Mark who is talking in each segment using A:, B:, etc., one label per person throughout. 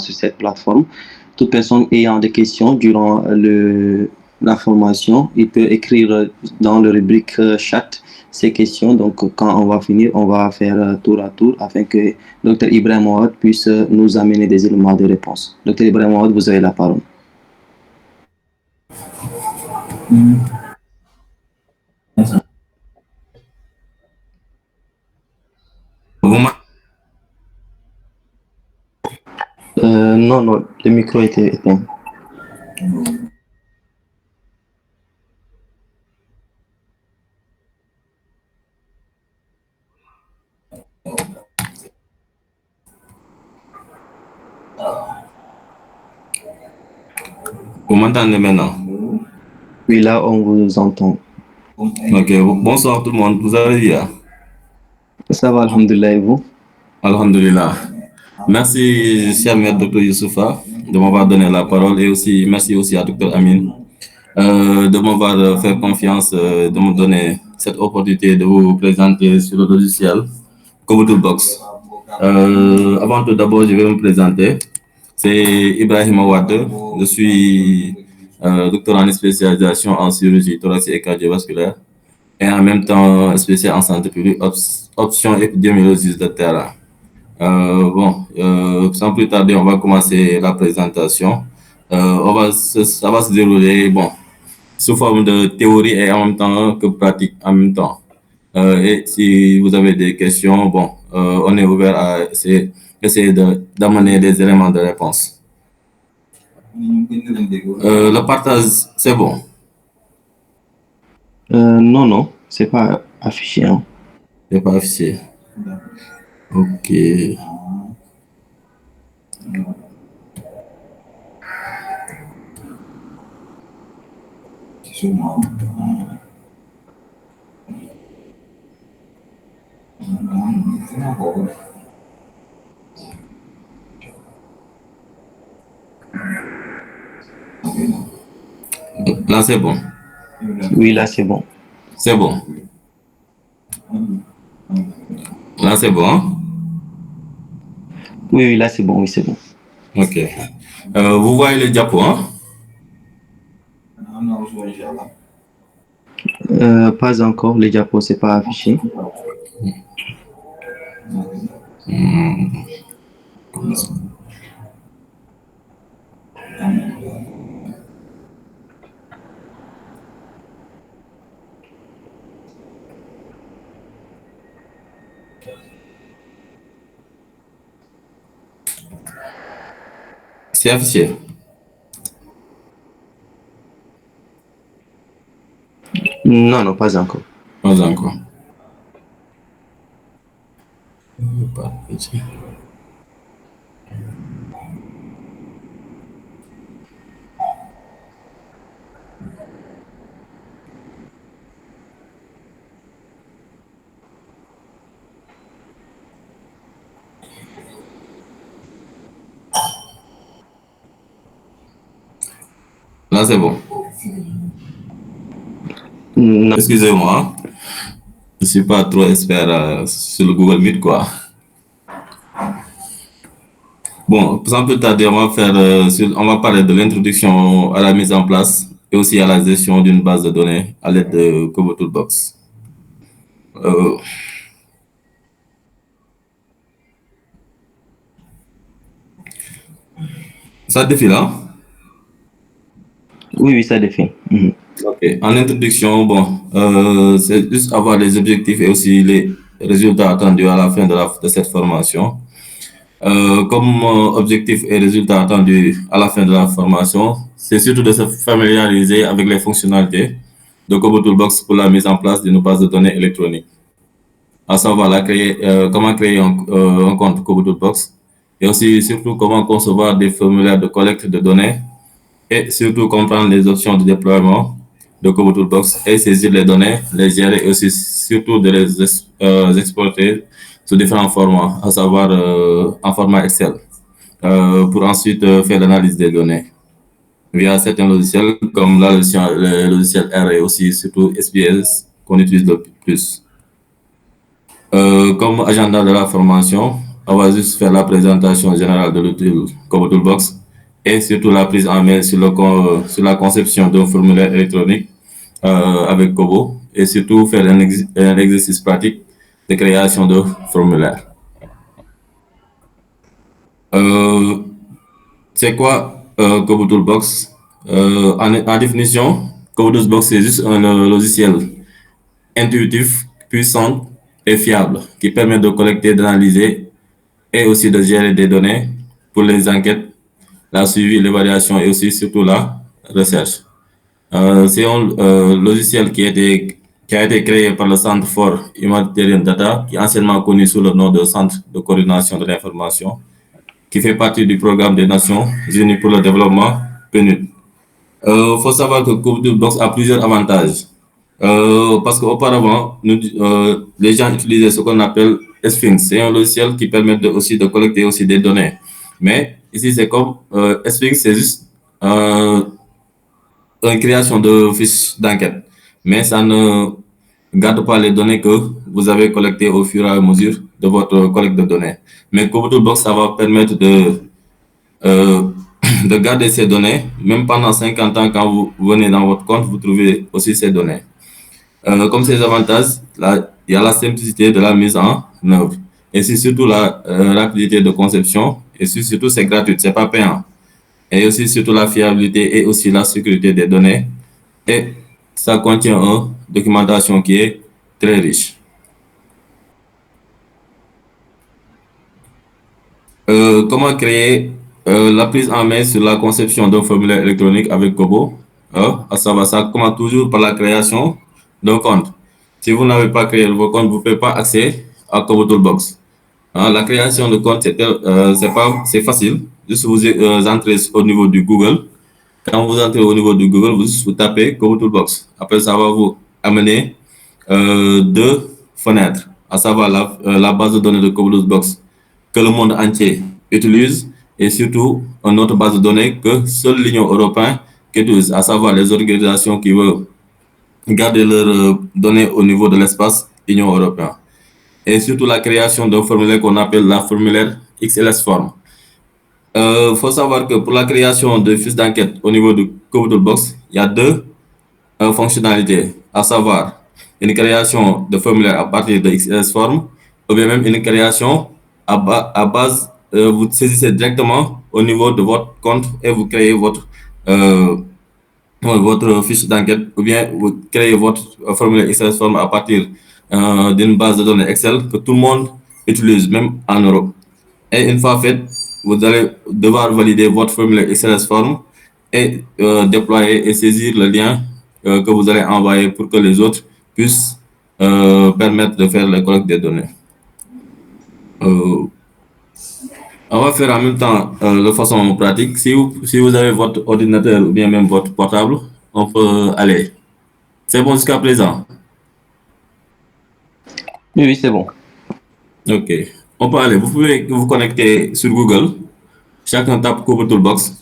A: sur cette plateforme. Toute personne ayant des questions durant la formation, il peut écrire dans le rubrique chat ces questions. Donc, quand on va finir, on va faire tour à tour afin que Dr Ibrahim Ouad puisse nous amener des éléments de réponse. Dr Ibrahim Ouad, vous avez la parole. Non, non, le micro était éteint.
B: Vous m'entendez maintenant?
A: Oui, là, on vous entend.
B: Ok, bonsoir tout le monde, vous allez bien?
A: Ça va, alhamdoulilah, et vous?
B: Alhamdulillah. Merci, cher maître Dr Youssoufa, de m'avoir donné la parole et aussi merci aussi à Dr Amin de m'avoir fait confiance, de me donner cette opportunité de vous présenter sur le logiciel Kobo-Toolbox. Avant tout d'abord, je vais me présenter. C'est Ibrahim Ouad. Je suis docteur en spécialisation en chirurgie thoracique et cardiovasculaire et en même temps spécial en santé publique, option épidémiologiste de terrain. Sans plus tarder, on va commencer la présentation. Ça va se dérouler sous forme de théorie et en même temps que pratique en même temps. Et si vous avez des questions, on est ouvert à essayer d'amener des éléments de réponse. Le partage, c'est bon?
A: Non, non, c'est pas affiché. Hein.
B: C'est pas affiché. Ok. Là, c'est bon.
A: Oui, là, c'est bon.
B: C'est bon. Là, c'est bon. Hein?
A: Oui, oui, là, c'est bon. Oui, c'est bon.
B: Ok. Vous voyez le diapo, hein?
A: Pas encore. Le diapo, c'est pas affiché.
B: C'est affiché.
A: Non, non, pas encore.
B: Pas encore. Là, c'est bon. Excusez-moi. Je ne suis pas trop expert sur le Google Meet, quoi. Bon, sans plus tarder, on va parler de l'introduction à la mise en place et aussi à la gestion d'une base de données à l'aide de Kobo-Toolbox. Ça défile, hein?
A: Oui, oui, ça défile.
B: Ok. En introduction, c'est juste avoir les objectifs et aussi les résultats attendus à la fin de cette formation. Comme objectif et résultat attendu à la fin de la formation, c'est surtout de se familiariser avec les fonctionnalités de Kobo-Toolbox pour la mise en place d'une base de données électronique. À savoir comment créer un compte Kobo-Toolbox et aussi surtout comment concevoir des formulaires de collecte de données et surtout comprendre les options de déploiement de Kobo-Toolbox et saisir les données, les gérer et aussi surtout de les exporter sous différents formats, à savoir en format Excel, pour ensuite faire l'analyse des données via certains logiciels comme le logiciel R et aussi surtout SPS qu'on utilise le plus. Comme agenda de la formation, on va juste faire la présentation générale de l'outil Kobo Toolbox et surtout la prise en main sur la conception d'un formulaire électronique avec Kobo et surtout faire un exercice pratique de création de formulaire. Euh, c'est quoi Kobo Toolbox? En définition, Kobo Toolbox, c'est juste un logiciel intuitif, puissant et fiable qui permet de collecter, d'analyser et aussi de gérer des données pour les enquêtes, la suivi, l'évaluation et aussi surtout la recherche. C'est un logiciel qui a été créé par le Centre for Humanitarian Data, qui est anciennement connu sous le nom de Centre de coordination de l'information, qui fait partie du programme des Nations Unies pour le développement, PNUD. Il faut savoir que CodeBox a plusieurs avantages. Parce qu'auparavant, les gens utilisaient ce qu'on appelle Sphinx. C'est un logiciel qui permet aussi de collecter aussi des données. Mais ici, c'est comme Sphinx, c'est juste une création de fiches d'enquête. Mais ça ne garde pas les données que vous avez collectées au fur et à mesure de votre collecte de données. Mais CodeBox, ça va permettre euh, de garder ces données. Même pendant 50 ans, quand vous venez dans votre compte, vous trouvez aussi ces données. Comme ces avantages, là, il y a la simplicité de la mise en œuvre. Et c'est surtout la rapidité de conception. Et surtout, c'est gratuit, c'est pas payant. Et aussi surtout la fiabilité et aussi la sécurité des données. Et ça contient une documentation qui est très riche. Comment créer la prise en main sur la conception d'un formulaire électronique avec Kobo? À savoir, ça commence toujours par la création d'un compte. Si vous n'avez pas créé votre compte, vous ne pouvez pas accéder à Kobo Toolbox. La création de compte, c'est facile. Juste vous entrez au niveau du Google. Quand vous entrez au niveau du Google, vous tapez Kobo Toolbox. Après, ça va vous amener deux fenêtres, à savoir la base de données de Kobo Toolbox que le monde entier utilise et surtout une autre base de données que seule l'Union européenne utilise, à savoir les organisations qui veulent garder leurs données au niveau de l'espace Union européenne. Et surtout la création d'un formulaire qu'on appelle la formulaire XLS Form. Il faut savoir que pour la création de fiches d'enquête au niveau du Code Toolbox, il y a deux fonctionnalités, à savoir une création de formulaire à partir de XLS Form ou bien même une création à base, vous saisissez directement au niveau de votre compte et vous créez votre fiche d'enquête ou bien vous créez votre formulaire XLS Form à partir d'une base de données Excel que tout le monde utilise, même en Europe. Et une fois fait, vous allez devoir valider votre formulaire XLS Form et déployer et saisir le lien que vous allez envoyer pour que les autres puissent permettre de faire la collecte des données. On va faire en même temps de façon pratique. Si vous avez votre ordinateur ou bien même votre portable, on peut aller. C'est bon jusqu'à présent?
A: Oui, oui, c'est bon.
B: Ok. On peut aller. Vous pouvez vous connecter sur Google. Chacun tape Kobo Toolbox.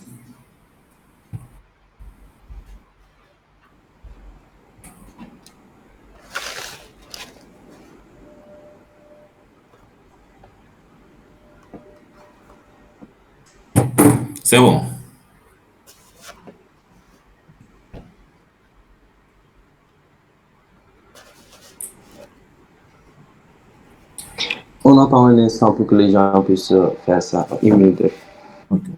B: C'est bon.
A: On attend un instant pour que les gens puissent faire ça. Une minute.
B: Okay.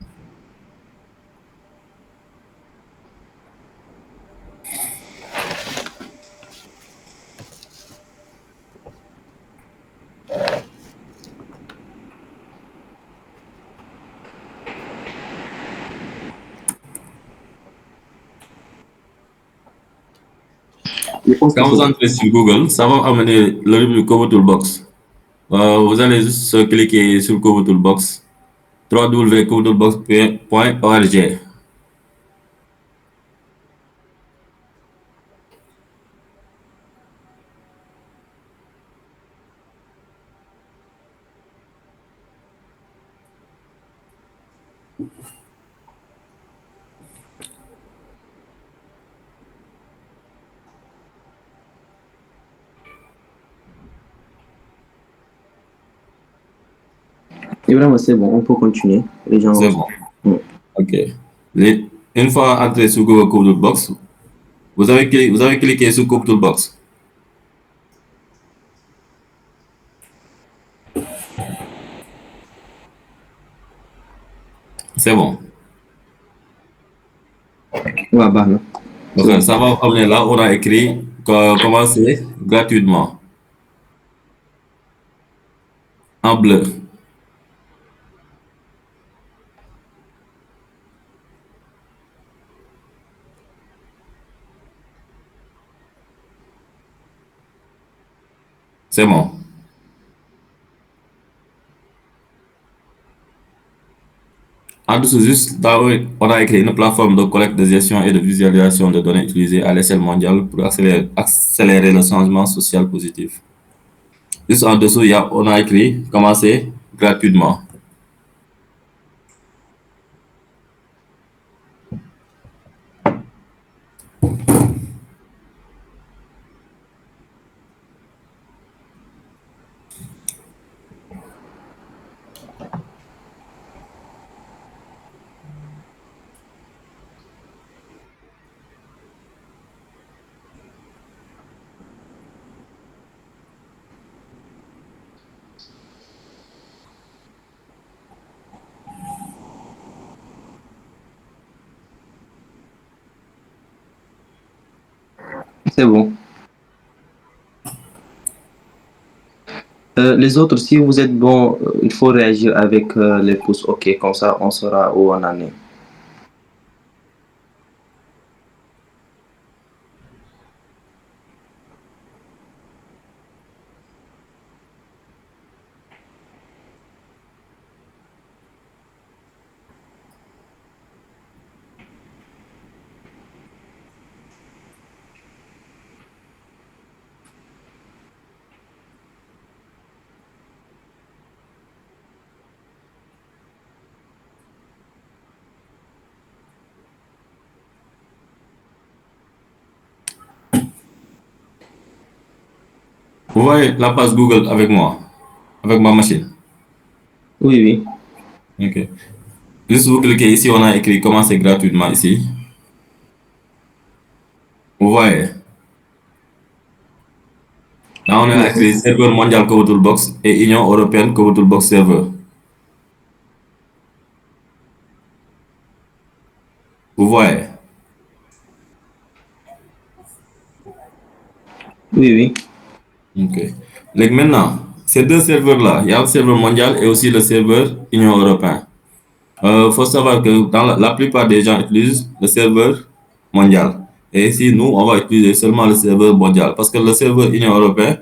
B: Quand vous entrez sur Google, ça va amener le rubrique Kobo Toolbox. Vous allez juste cliquer sur Kobo Toolbox, www.kobotoolbox.org.
A: Et vraiment, c'est bon, on peut continuer. Les gens.
B: C'est bon.
A: Mm.
B: OK. Une fois entré sur Google Code Toolbox, vous avez cliqué sur Code Toolbox. C'est bon.
A: Ouais, bah, non. C'est
B: Donc,
A: bon.
B: ça va amener là, on a écrit commencer gratuitement en bleu. C'est bon. En dessous, juste là, on a écrit une plateforme de collecte, de gestion et de visualisation de données utilisée à l'échelle mondiale pour accélérer le changement social positif. Juste en dessous, on a écrit commencer gratuitement.
A: C'est bon. Les autres, si vous êtes bon, il faut réagir avec les pouces OK, comme ça on saura où on en est.
B: Vous voyez la page Google avec moi, avec ma machine.
A: Oui, oui.
B: OK. Juste vous cliquez ici, on a écrit commencer gratuitement ici. Vous voyez, là on a écrit serveur mondial Code Toolbox et Union européenne Code Toolbox serveur. Vous voyez.
A: Oui, oui.
B: OK. Donc maintenant, ces deux serveurs-là, il y a le serveur mondial et aussi le serveur Union européenne. Il faut savoir que dans la plupart des gens utilisent le serveur mondial. Et ici, nous, on va utiliser seulement le serveur mondial. Parce que le serveur Union européenne,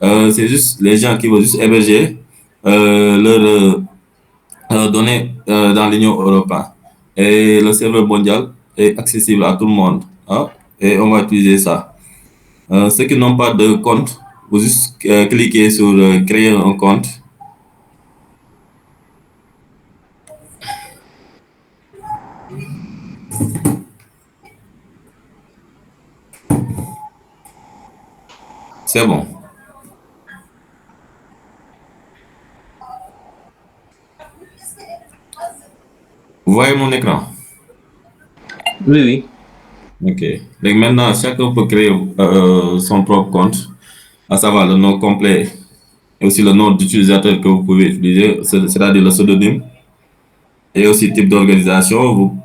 B: c'est juste les gens qui veulent juste héberger leurs données dans l'Union européenne. Et le serveur mondial est accessible à tout le monde, hein. Et on va utiliser ça. Ceux qui n'ont pas de compte, vous juste cliquez sur créer un compte. C'est bon. Vous voyez mon écran?
A: Oui, oui.
B: OK. Donc maintenant, chacun peut créer son propre compte, à savoir le nom complet et aussi le nom d'utilisateur que vous pouvez utiliser, c'est-à-dire le pseudonyme, et aussi type d'organisation. Vous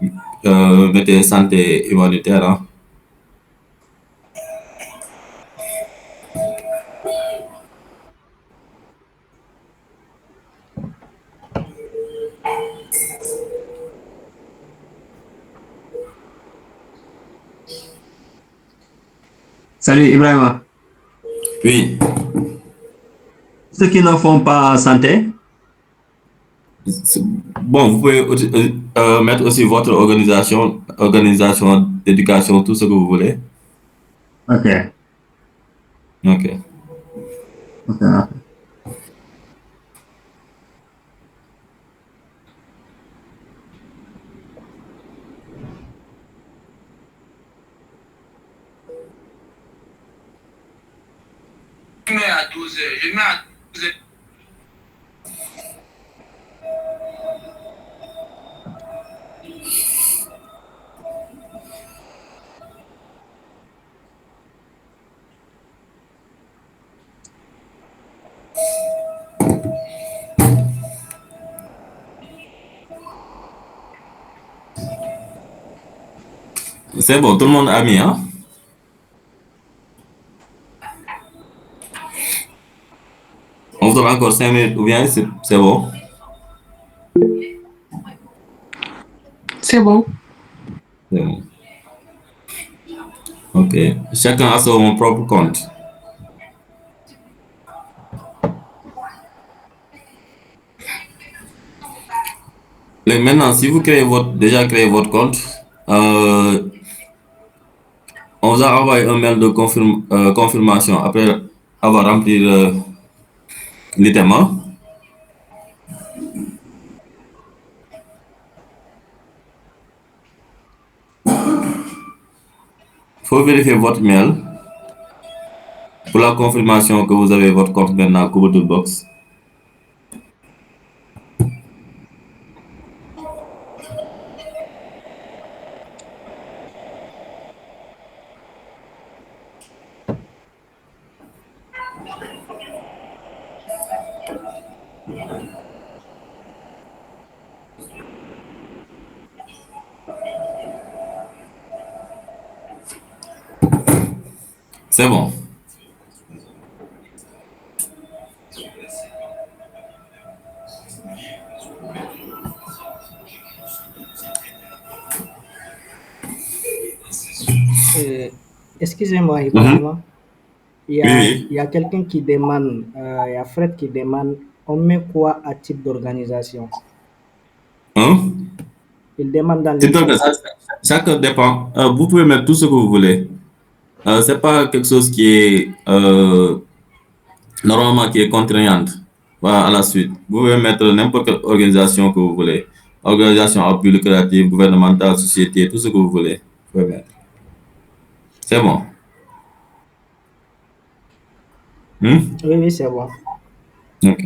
B: mettez santé humanitaire, hein.
C: Salut Ibrahima.
B: Puis,
C: Ceux qui ne font pas santé,
B: c'est- bon, vous pouvez mettre aussi votre organisation d'éducation, tout ce que vous voulez.
C: ok.
B: OK.
C: Ok.
B: Je mets à 12 heures. Je mets à 12 heures. C'est bon, tout le monde a mis, hein? On vous donne encore 5 minutes ou bien c'est bon?
D: C'est bon.
B: C'est bon. Ok. Chacun a son propre compte. Et maintenant, si vous déjà créé votre compte, euh, on vous a envoyé un mail de confirmation après avoir rempli l'item, hein. Il faut vérifier votre mail pour la confirmation que vous avez votre compte maintenant Google Toolbox. C'est bon.
E: Excusez-moi,
B: Mhm.
E: Ibrahima.
B: Oui, oui.
E: Il y a quelqu'un qui demande, il y a Fred qui demande, on met quoi à type d'organisation?
B: Hein?
E: Il demande dans le
B: C'est donc,
E: chat.
B: ça dépend. Vous pouvez mettre tout ce que vous voulez. C'est pas quelque chose qui est normalement qui est contraignante. Voilà, à la suite. Vous pouvez mettre n'importe quelle organisation que vous voulez. Organisation à but lucratif, gouvernementale, société, tout ce que vous voulez. Vous pouvez mettre. C'est bon. Hmm?
E: Oui, oui, c'est bon.
B: Ok.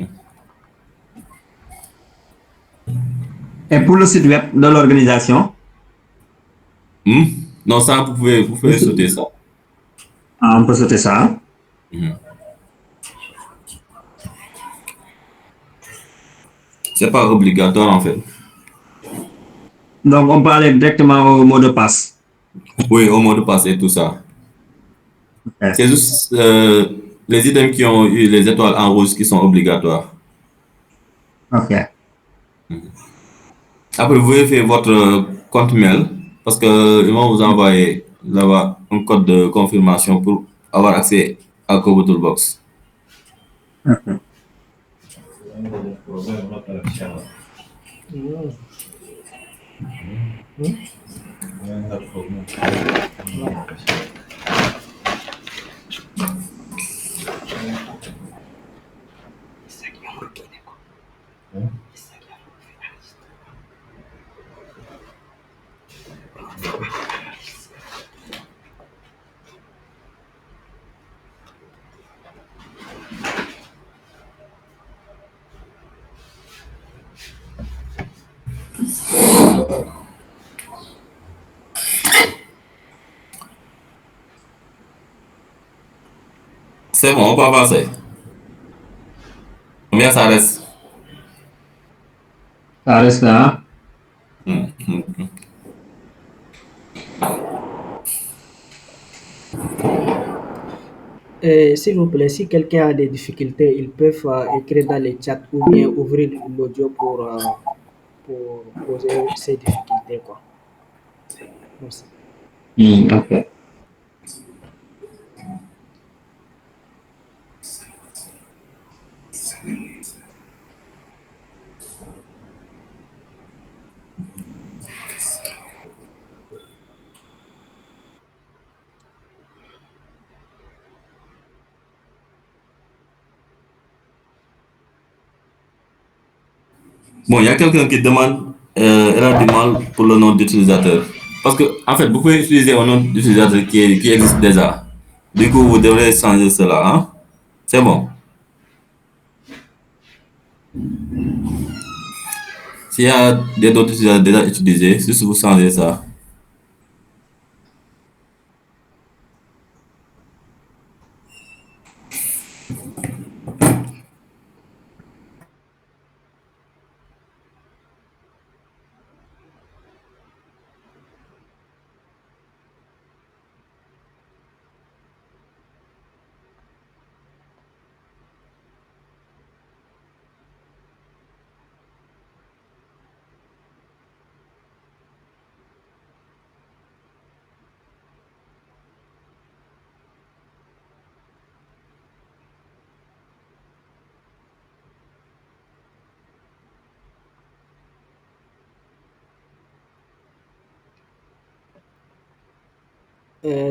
C: Et pour le site web de l'organisation,
B: Hmm? Non, ça, vous pouvez sauter ça.
C: on peut sauter ça, hein.
B: Mhm. C'est pas obligatoire en fait.
C: Donc, on peut aller directement au mot de passe.
B: Oui, au mot de passe et tout ça.
C: Ok.
B: C'est juste les items qui ont eu les étoiles en rouge qui sont obligatoires.
C: Ok.
B: Après, vous pouvez faire votre compte mail parce que ils vont vous envoyer là-bas un code de confirmation pour avoir accès à Kobo Toolbox.
E: Hmm.
B: C'est bon, on peut avancer. Combien ça reste?
C: Ça reste là.
B: Hmm, hmm, hmm.
E: S'il vous plaît, si quelqu'un a des difficultés, ils peuvent écrire dans le chat ou bien ouvrir l'audio pour poser ces difficultés, quoi. Merci.
C: Ok.
B: Bon, il y a quelqu'un qui demande, elle a du mal pour le nom d'utilisateur. Parce que, en fait, vous pouvez utiliser un nom d'utilisateur qui existe déjà. Du coup, vous devrez changer cela, hein? C'est bon. S'il y a des autres utilisateurs déjà utilisés, juste vous changez ça.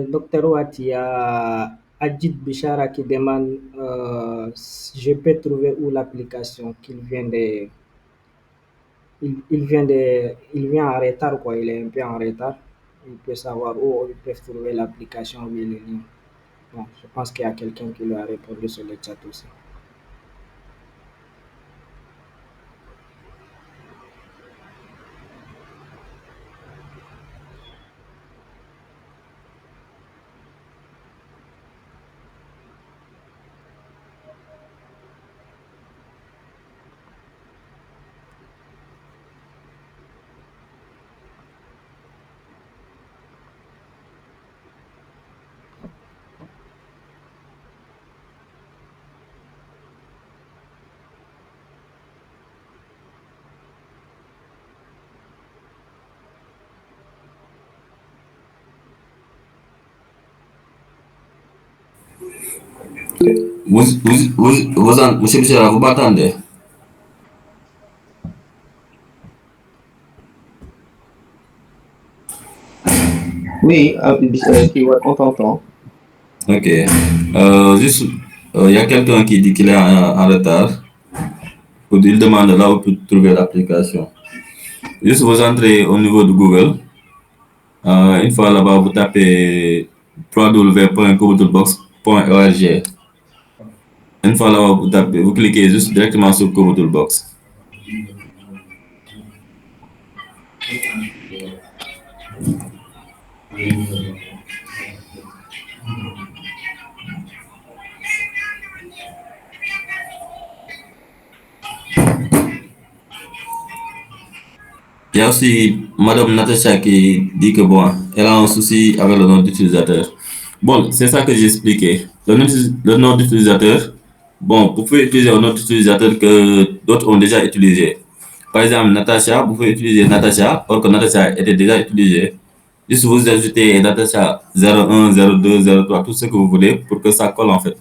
E: Docteur Watt, il y a Adjit Bishara qui demande je peux trouver où l'application qu'il vient de. Il vient en retard, quoi. Il est un peu en retard. Il peut savoir où ils peuvent trouver l'application ou bien le lien. Bon, je pense qu'il y a quelqu'un qui lui a répondu sur le chat aussi.
B: Monsieur Bichara, vous m'attendez?
A: Oui, on t'entend.
B: Ok. Juste, il y a quelqu'un qui dit qu'il est en retard. Il demande là où peut trouver l'application. Juste vous entrez au niveau de Google. Une fois là-bas, vous tapez www.kobotoolbox.org. Une fois là-bas, vous cliquez juste directement sur Kobotoolbox. Il y a aussi Madame Natacha qui dit que bon, elle a un souci avec le nom d'utilisateur. Bon, c'est ça que j'ai expliqué. Le nom d'utilisateur, bon, vous pouvez utiliser un autre utilisateur que d'autres ont déjà utilisé. Par exemple, Natacha, vous pouvez utiliser Natacha, or que Natacha était déjà utilisé. Juste vous ajoutez Natacha 01, 02, 03, tout ce que vous voulez pour que ça colle en fait.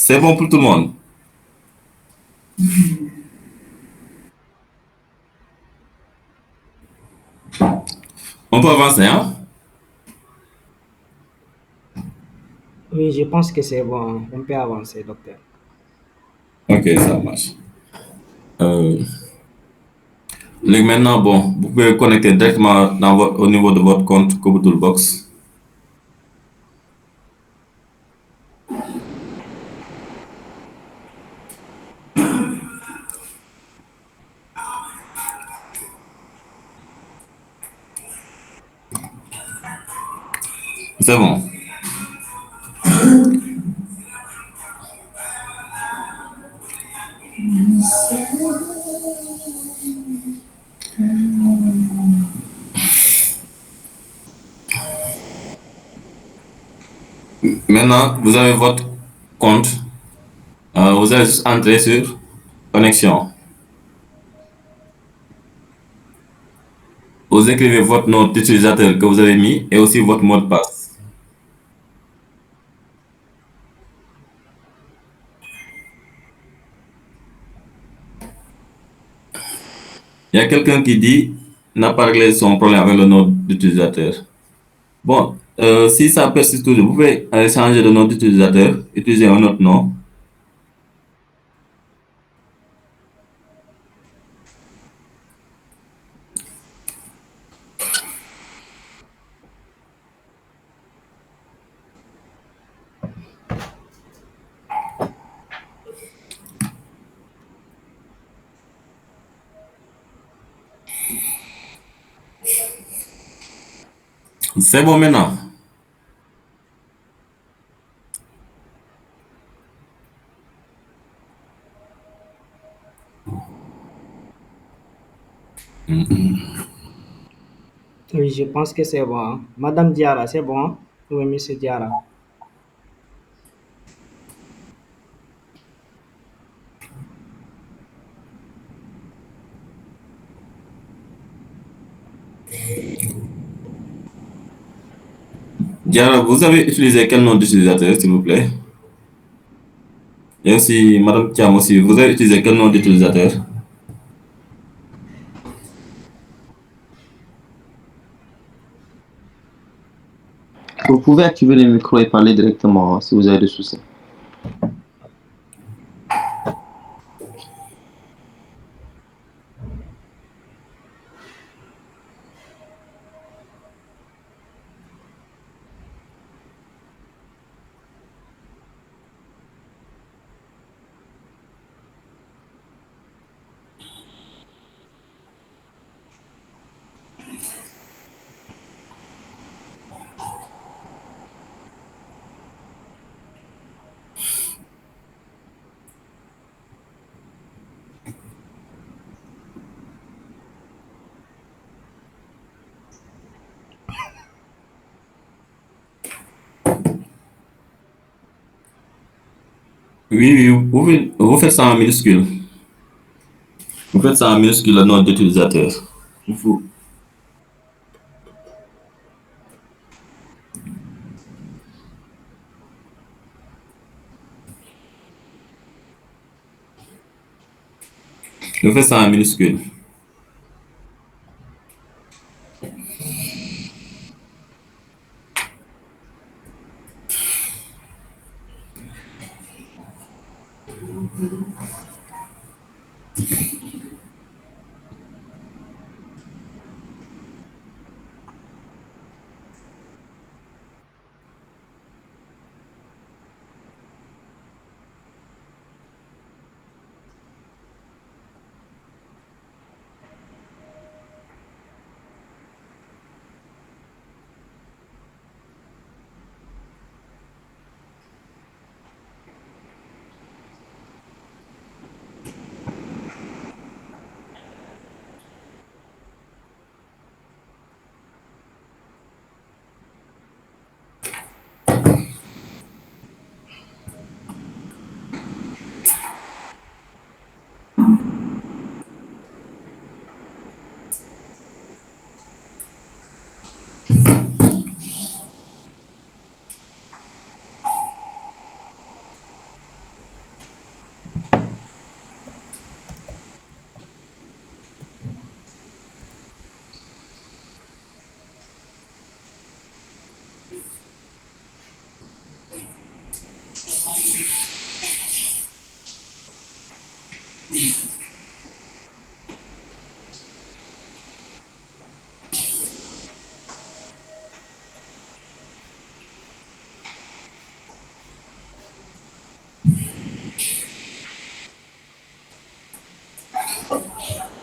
B: C'est bon pour tout le monde. On peut avancer, hein?
E: Oui, je pense que c'est bon. On peut avancer, docteur.
B: Ok, ça marche. Maintenant, bon, vous pouvez connecter directement au niveau de votre compte Kobotoolbox. C'est bon. Maintenant, vous avez votre compte. Vous allez juste entrer sur connexion. Vous écrivez votre nom d'utilisateur que vous avez mis et aussi votre mot de passe. Il y a quelqu'un qui dit n'a pas réglé son problème avec le nom d'utilisateur. Bon, si ça persiste toujours, vous pouvez changer de nom d'utilisateur, utiliser un autre nom. C'est bon maintenant.
E: Oui, je pense que c'est bon, hein. Madame Diarra, c'est bon, hein? Oui, monsieur Diarra.
B: Diara, vous avez utilisé quel nom d'utilisateur, s'il vous plaît? Et aussi, Madame Thiam aussi, vous avez utilisé quel nom d'utilisateur?
A: Vous pouvez activer le micro et parler directement si vous avez des soucis.
B: Oui, oui, vous faites ça en minuscule. Vous faites ça en minuscule, le nom d'utilisateur. Vous, vous faites ça en minuscule.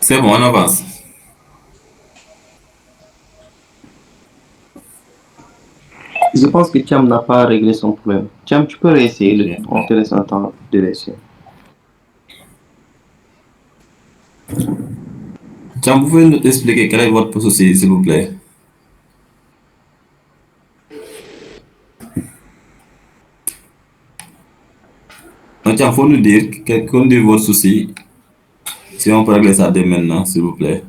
B: C'est bon, on avance.
A: Je pense que Cham n'a pas réglé son problème. Cham, tu peux réessayer. On te laisse un temps de réessayer.
B: Tiens, vous pouvez nous expliquer quel est votre souci, s'il vous plaît? Donc, il faut nous dire quel est votre souci. Si on peut régler ça dès maintenant, s'il vous plaît.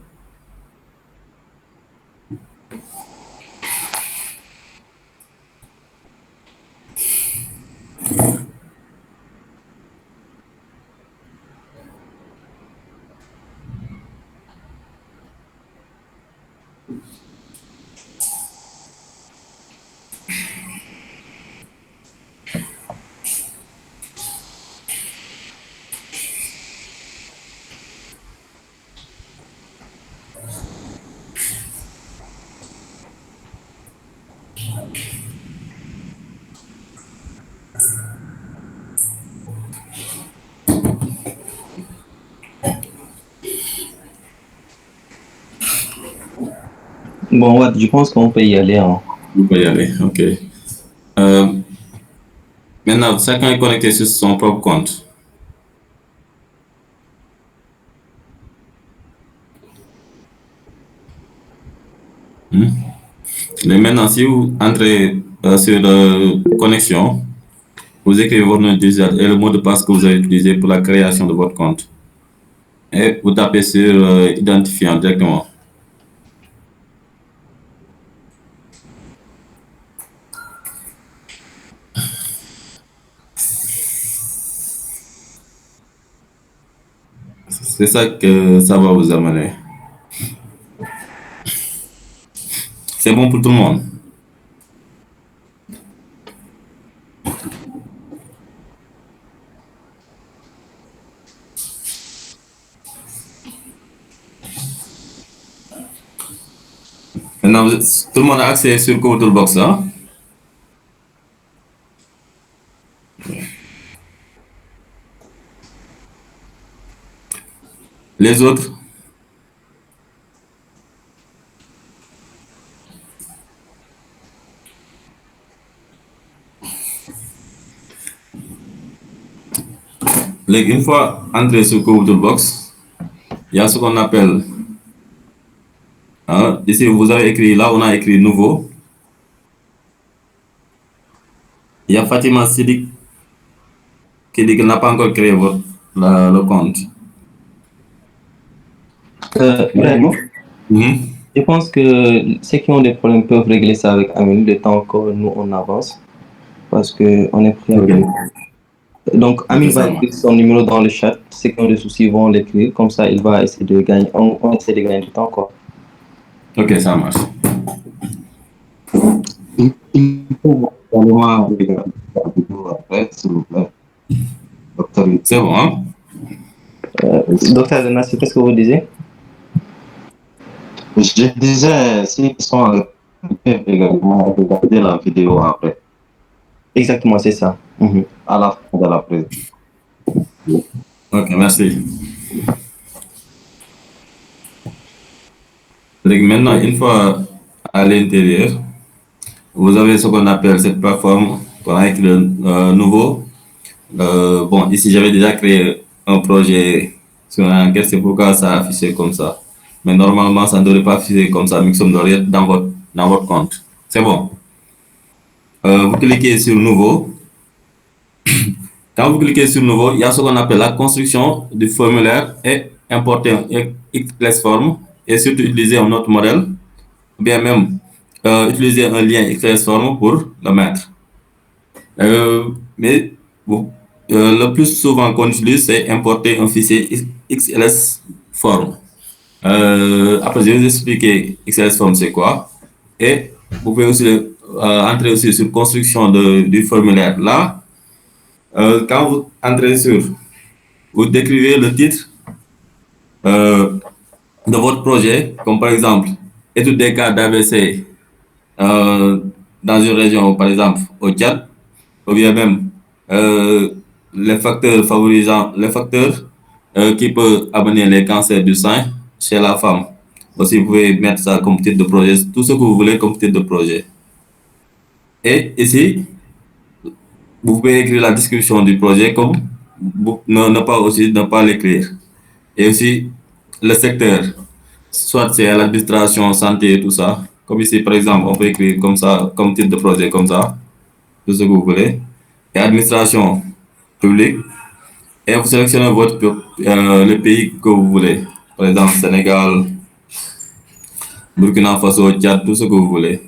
A: Bon, ouais, je pense qu'on peut y aller, hein.
B: Vous pouvez y aller, ok. Maintenant, chacun est connecté sur son propre compte. Mais maintenant, si vous entrez sur connexion, vous écrivez votre nom d'utilisateur et le mot de passe que vous avez utilisé pour la création de votre compte. Et vous tapez sur identifiant directement. C'est ça que ça va vous amener. C'est bon pour tout le monde. Maintenant, tout le monde a accès sur CoToolbox, hein? Les autres? Une fois entré sur CoToolbox, il y a ce qu'on appelle, hein, ici vous avez écrit, là on a écrit nouveau. Il y a Fatima Sidik qui dit qu'elle n'a pas encore créé le compte.
A: Vraiment, je pense que ceux qui ont des problèmes peuvent régler ça avec Amine le temps que nous on avance, parce qu'on est prêt.
B: Okay.
A: Donc Amine va écrire son numéro dans le chat, ceux qui ont des soucis vont l'écrire, comme ça il va essayer de gagner, on essaie de gagner du temps, quoi.
B: Ok, ça marche. C'est bon, hein?
A: Docteur Denassi, qu'est-ce que vous disiez?
F: Je disais, s'ils sont également regarder la vidéo après.
A: Exactement, c'est ça.
F: À la fin de la présentation.
B: Ok, merci. Maintenant, une fois à l'intérieur, vous avez ce qu'on appelle cette plateforme qu'on a écrit nouveau. Bon, ici, j'avais déjà créé un projet sur un enquête, c'est pourquoi ça a affiché comme ça. Mais normalement, ça ne devrait pas afficher comme ça, Mixum Doriet dans votre compte. C'est bon. Vous cliquez sur nouveau. Quand vous cliquez sur nouveau, il y a ce qu'on appelle la construction du formulaire et importer un XLS-Form et surtout utiliser un autre modèle, ou bien même utiliser un lien XLS-Form pour le mettre. Mais bon, le plus souvent qu'on utilise, c'est importer un fichier XLS-Form. Après, je vais vous expliquer XLS-Form c'est quoi. Et vous pouvez aussi entrer aussi sur construction du formulaire. Là, quand vous entrez sur, vous décrivez le titre de votre projet, comme par exemple, étude des cas d'AVC dans une région, par exemple, au Tchad, ou bien même les facteurs favorisant, les facteurs qui peuvent amener les cancers du sein chez la femme. Aussi, vous pouvez mettre ça comme titre de projet, tout ce que vous voulez comme titre de projet. Et ici, vous pouvez écrire la description du projet comme ne pas l'écrire. Et aussi, le secteur, soit c'est à l'administration, santé et tout ça. Comme ici, par exemple, on peut écrire comme ça, comme titre de projet, comme ça, tout ce que vous voulez. Et administration publique. Et vous sélectionnez le pays que vous voulez. Par exemple, Sénégal, Burkina Faso, Tchad, tout ce que vous voulez.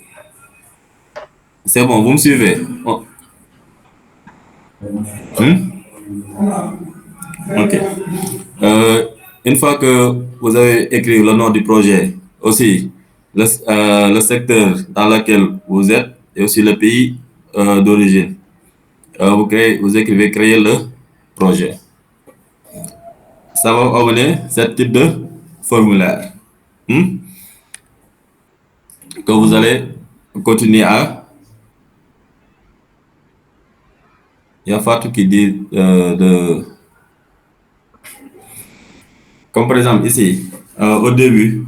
B: C'est bon, vous me suivez? Oh. Ok. Une fois que vous avez écrit le nom du projet, aussi le secteur dans lequel vous êtes et aussi le pays d'origine, vous écrivez créer le projet. Ça va amener ce type de formulaire que vous allez continuer à. Il y a Fatou qui dit comme par exemple ici, au début,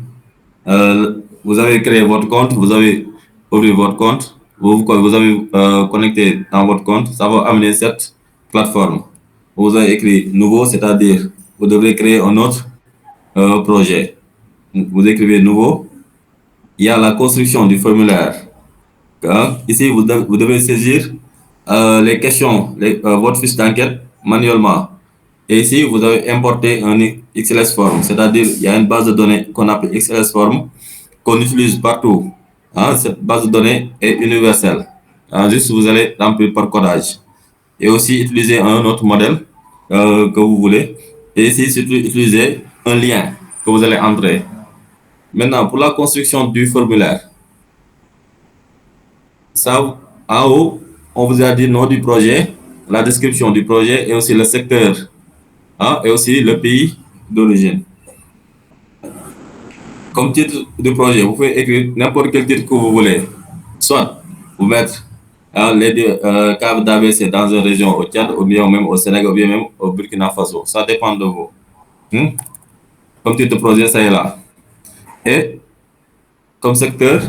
B: vous avez créé votre compte, vous avez ouvert votre compte, vous avez connecté dans votre compte, ça va amener cette plateforme. Vous avez écrit nouveau, c'est-à-dire vous devez créer un autre projet. Vous écrivez nouveau. Il y a la construction du formulaire. Ici, vous devez saisir les questions, votre fiche d'enquête manuellement. Et ici, vous avez importé un XLS form, c'est-à-dire il y a une base de données qu'on appelle XLS form qu'on utilise partout. Cette base de données est universelle. Juste, vous allez remplir par codage. Et aussi utiliser un autre modèle que vous voulez. Et ici, surtout, utiliser un lien que vous allez entrer. Maintenant, pour la construction du formulaire, ça, en haut, on vous a dit le nom du projet, la description du projet et aussi le secteur et aussi le pays d'origine. Comme titre du projet, vous pouvez écrire n'importe quel titre que vous voulez. Soit vous mettre les caves d'AVC dans une région au Tchad, ou bien même au Sénégal, ou bien même au Burkina Faso. Ça dépend de vous. Comme titre de projet, ça est là. Et comme secteur,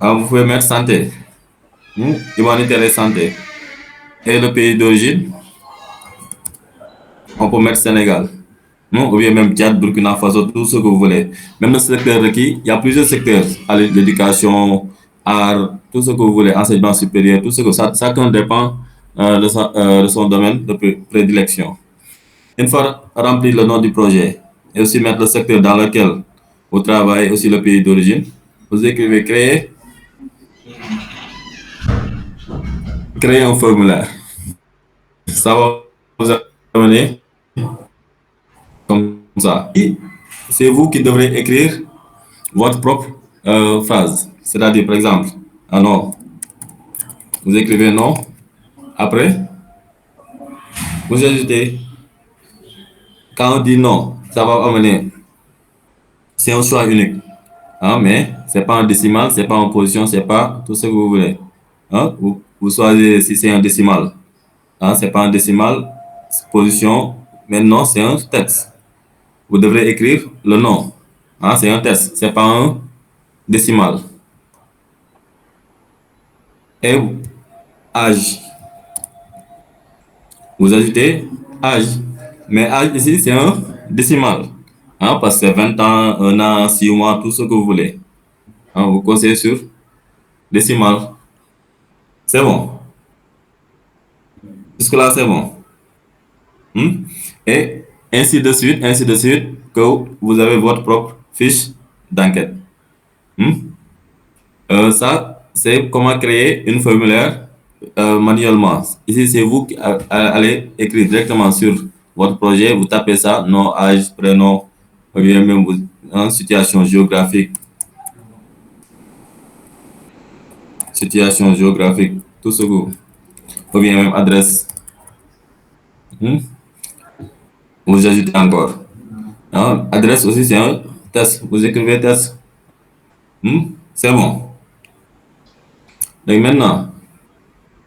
B: vous pouvez mettre santé, humanitaire et santé. Et le pays d'origine, on peut mettre Sénégal. Ou bien même Tchad, Burkina Faso, tout ce que vous voulez. Même le secteur requis, il y a plusieurs secteurs. L'éducation, art, tout ce que vous voulez, enseignement supérieur, tout ce que chacun dépend de son domaine de prédilection. Une fois rempli le nom du projet et aussi mettre le secteur dans lequel vous travaillez, aussi le pays d'origine, vous écrivez créer un formulaire. Ça va vous amener comme ça. Et c'est vous qui devrez écrire votre propre phrase. C'est-à-dire, par exemple, un nom. Vous écrivez nom. Après, vous ajoutez. Quand on dit non, ça va amener. C'est un choix unique. Mais ce n'est pas en décimal, ce n'est pas en position, ce n'est pas tout ce que vous voulez. Vous choisissez si c'est un décimal. Ce n'est pas un décimal, position. Maintenant, c'est un texte. Vous devrez écrire le nom. C'est un texte, ce n'est pas un décimal. Et âge. Vous ajoutez âge. Mais âge ici, c'est un décimal. Parce que c'est 20 ans, 1 an, 6 mois, tout ce que vous voulez. Vous conseillez sur décimal. C'est bon. Jusque-là, c'est bon. Et ainsi de suite, que vous avez votre propre fiche d'enquête. Ça, c'est comment créer une formulaire manuellement. Ici, c'est vous qui allez écrire directement sur votre projet. Vous tapez ça, nom, âge, prénom, ou bien même en situation géographique. Situation géographique, tout ce que vous... Ou bien même adresse. Vous ajoutez encore. Adresse aussi, c'est un test. Vous écrivez test. C'est bon. Donc maintenant,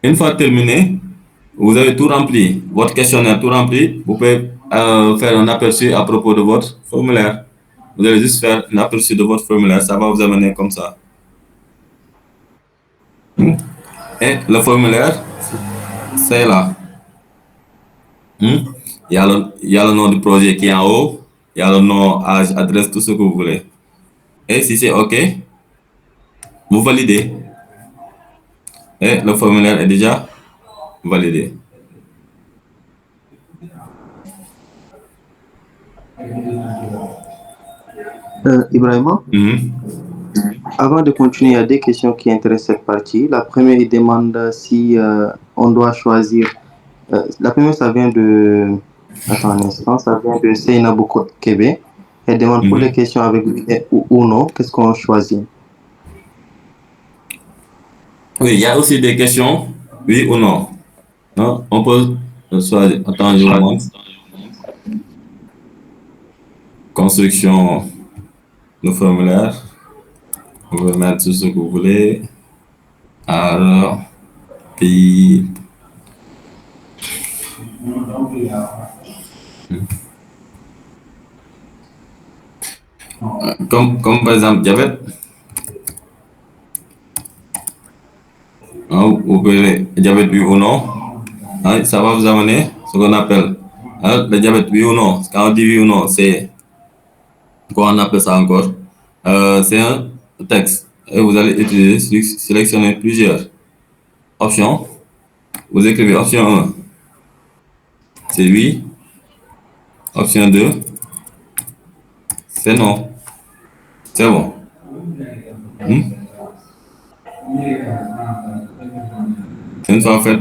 B: une fois terminé, vous avez tout rempli, votre questionnaire tout rempli, vous pouvez faire un aperçu à propos de votre formulaire. Vous allez juste faire un aperçu de votre formulaire, ça va vous amener comme ça. Et le formulaire, c'est là. Il y a le nom du projet qui est en haut, il y a le nom, âge, adresse, tout ce que vous voulez. Et si c'est OK, vous validez. Et le formulaire est déjà validé.
A: Ibrahima, avant de continuer, il y a des questions qui intéressent cette partie. La première, il demande si on doit choisir. La première, ça vient de. Attends un instant, ça vient de Seynabou Kébé. Elle demande pour les questions avec ou non, qu'est-ce qu'on choisit?
B: Oui, il y a aussi des questions, oui ou non. On peut choisir. Attends, je vous montre. Construction de formulaire. Vous pouvez mettre tout ce que vous voulez. Alors, pays. Comme par exemple diabète, Vous pouvez diabète oui ou non. Hein, ça va vous amener ce qu'on appelle le diabète oui ou non. Quand on dit oui ou non, c'est quoi on appelle ça encore? C'est un texte et vous allez utiliser, sélectionner plusieurs options. Vous écrivez option 1, c'est oui. Option 2, c'est non. C'est bon. Une fois fait,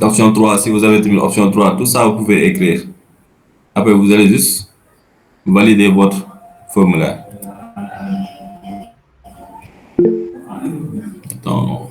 B: option 3, si vous avez trouvé option 3, tout ça vous pouvez écrire. Après, vous allez juste valider votre formulaire. Attends.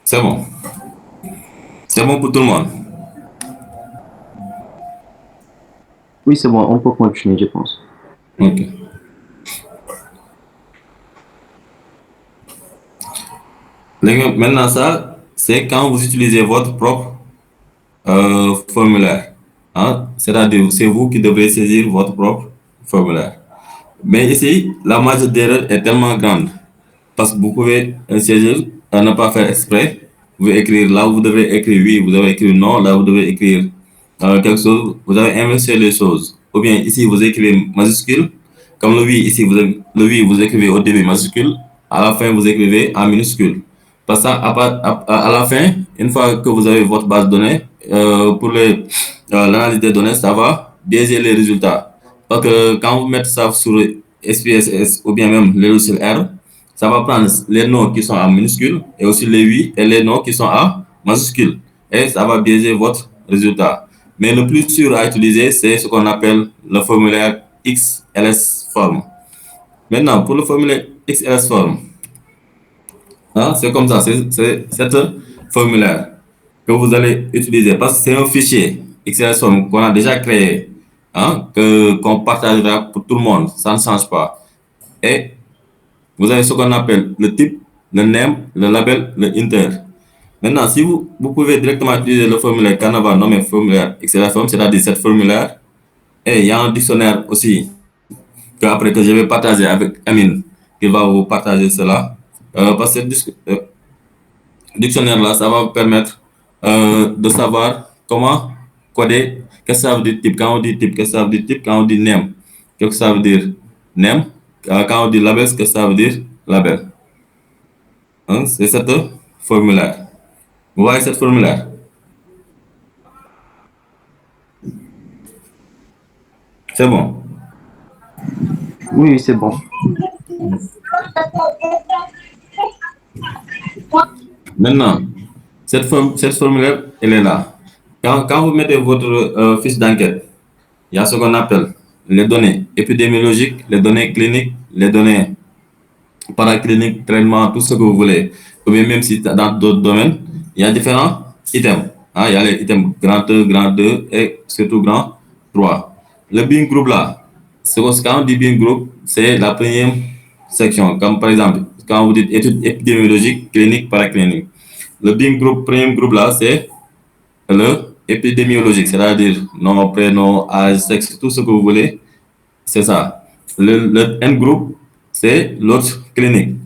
B: C'est bon. C'est bon pour tout le monde.
A: Oui, c'est bon, on peut continuer, je pense.
B: Ok. Maintenant, ça, c'est quand vous utilisez votre propre formulaire. Hein? C'est-à-dire, c'est vous qui devrez saisir votre propre formulaire. Mais ici, la marge d'erreur est tellement grande parce que vous pouvez saisir à ne pas faire exprès. Vous pouvez écrire là, vous devez écrire oui, vous devez écrire non, là, vous devez écrire quelque chose, vous avez inversé les choses. Ou bien ici, vous écrivez majuscule, comme le oui, ici, le oui, vous écrivez au début majuscule, à la fin, vous écrivez en minuscule. Parce que à la fin, une fois que vous avez votre base de données, pour l'analyse des données, ça va biaiser les résultats. Parce que quand vous mettez ça sur SPSS ou bien même le logiciel R, ça va prendre les noms qui sont en minuscule et aussi les oui et les noms qui sont en majuscule. Et ça va biaiser votre résultat. Mais le plus sûr à utiliser, c'est ce qu'on appelle le formulaire XLS form. Maintenant, pour le formulaire XLS form, hein, c'est comme ça, c'est cette formulaire que vous allez utiliser parce que c'est un fichier XLS form qu'on a déjà créé, hein, qu'on partagera pour tout le monde, ça ne change pas. Et vous avez ce qu'on appelle le type, le name, le label, le inter. Maintenant, si vous pouvez directement utiliser le formulaire Canva nommé formulaire XLS form, c'est-à-dire cette formulaire, et il y a un dictionnaire aussi que je vais partager avec Amine, qui va vous partager cela. Parce que ce dictionnaire-là, ça va vous permettre de savoir comment coder, qu'est-ce que ça veut dire type, quand on dit type, qu'est-ce que ça veut dire type, quand on dit name, qu'est-ce que ça veut dire name, quand on dit label, qu'est-ce que ça veut dire label. Hein, c'est cette formulaire. Vous voyez cette formulaire? C'est bon.
A: Oui, c'est bon.
B: Maintenant, cette formulaire, elle est là. Quand vous mettez votre fiche d'enquête, il y a ce qu'on appelle les données épidémiologiques, les données cliniques, les données paracliniques, traitement, tout ce que vous voulez. Ou bien même si dans d'autres domaines, il y a différents items. Hein, il y a les items grand 1, grand 2 et surtout grand 3. Le Bing Group là, quand on dit Bing Group, c'est la première section. Comme par exemple, quand vous dites études épidémiologiques, cliniques, paracliniques. Le Bing Group, premier groupe là, c'est le épidémiologique, c'est-à-dire nom, prénom, âge, sexe, tout ce que vous voulez, c'est ça. Le N group, c'est l'autre clinique.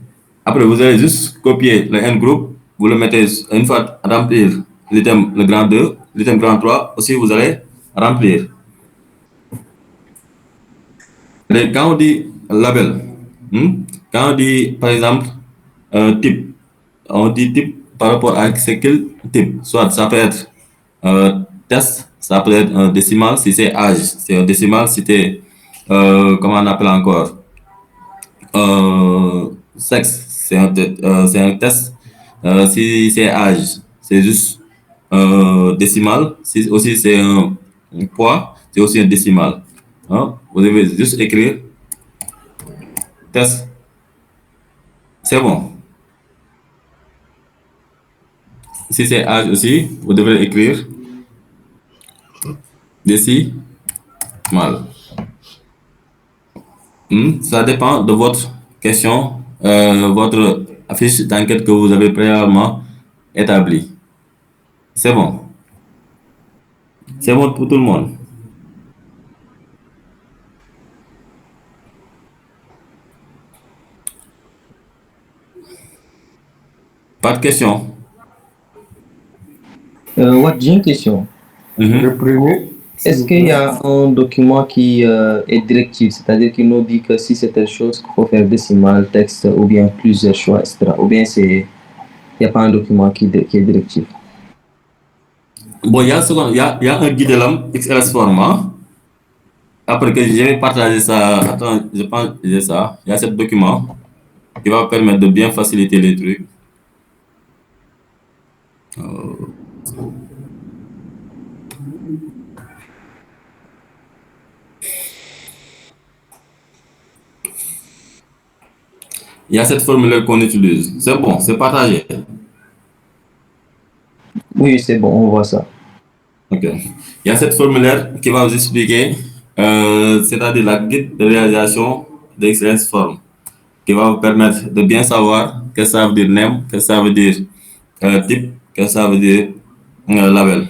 B: Après, vous allez juste copier le N group, vous le mettez une fois remplir l'item le grand 2, l'item grand 3, aussi vous allez remplir. Et quand on dit label, quand on dit par exemple type, on dit type par rapport à c'est quel type, soit ça peut être test, ça peut être un décimal si c'est âge, c'est un décimal si c'est, comment on appelle encore, sexe, c'est un test, si c'est âge, c'est juste décimal, si aussi c'est un poids, c'est aussi un décimal. Hein? Vous devez juste écrire test, c'est bon. Si c'est âge aussi, vous devrez écrire décimal. Ça dépend de votre question, votre fiche d'enquête que vous avez préalablement établie. C'est bon. C'est bon pour tout le monde. Pas de question.
A: J'ai une question.
G: Le premier,
A: Est-ce qu'il y a un document qui est directif, c'est-à-dire qui nous dit que si c'est telle chose qu'il faut faire décimal, texte, ou bien plusieurs choix, etc. Ou bien il n'y a pas un document qui est directif?
B: Bon, il y a un guide de l'homme XLS format. Après que j'ai partagé ça, attends, je pense que j'ai ça. Il y a ce document qui va permettre de bien faciliter les trucs. Il y a cette formulaire qu'on utilise. C'est bon, c'est partagé.
A: Oui, c'est bon, on voit ça.
B: Ok. Il y a cette formulaire qui va vous expliquer, c'est-à-dire la guide de réalisation d'XLS Form, qui va vous permettre de bien savoir que ça veut dire name, que ça veut dire type, que ça veut dire label.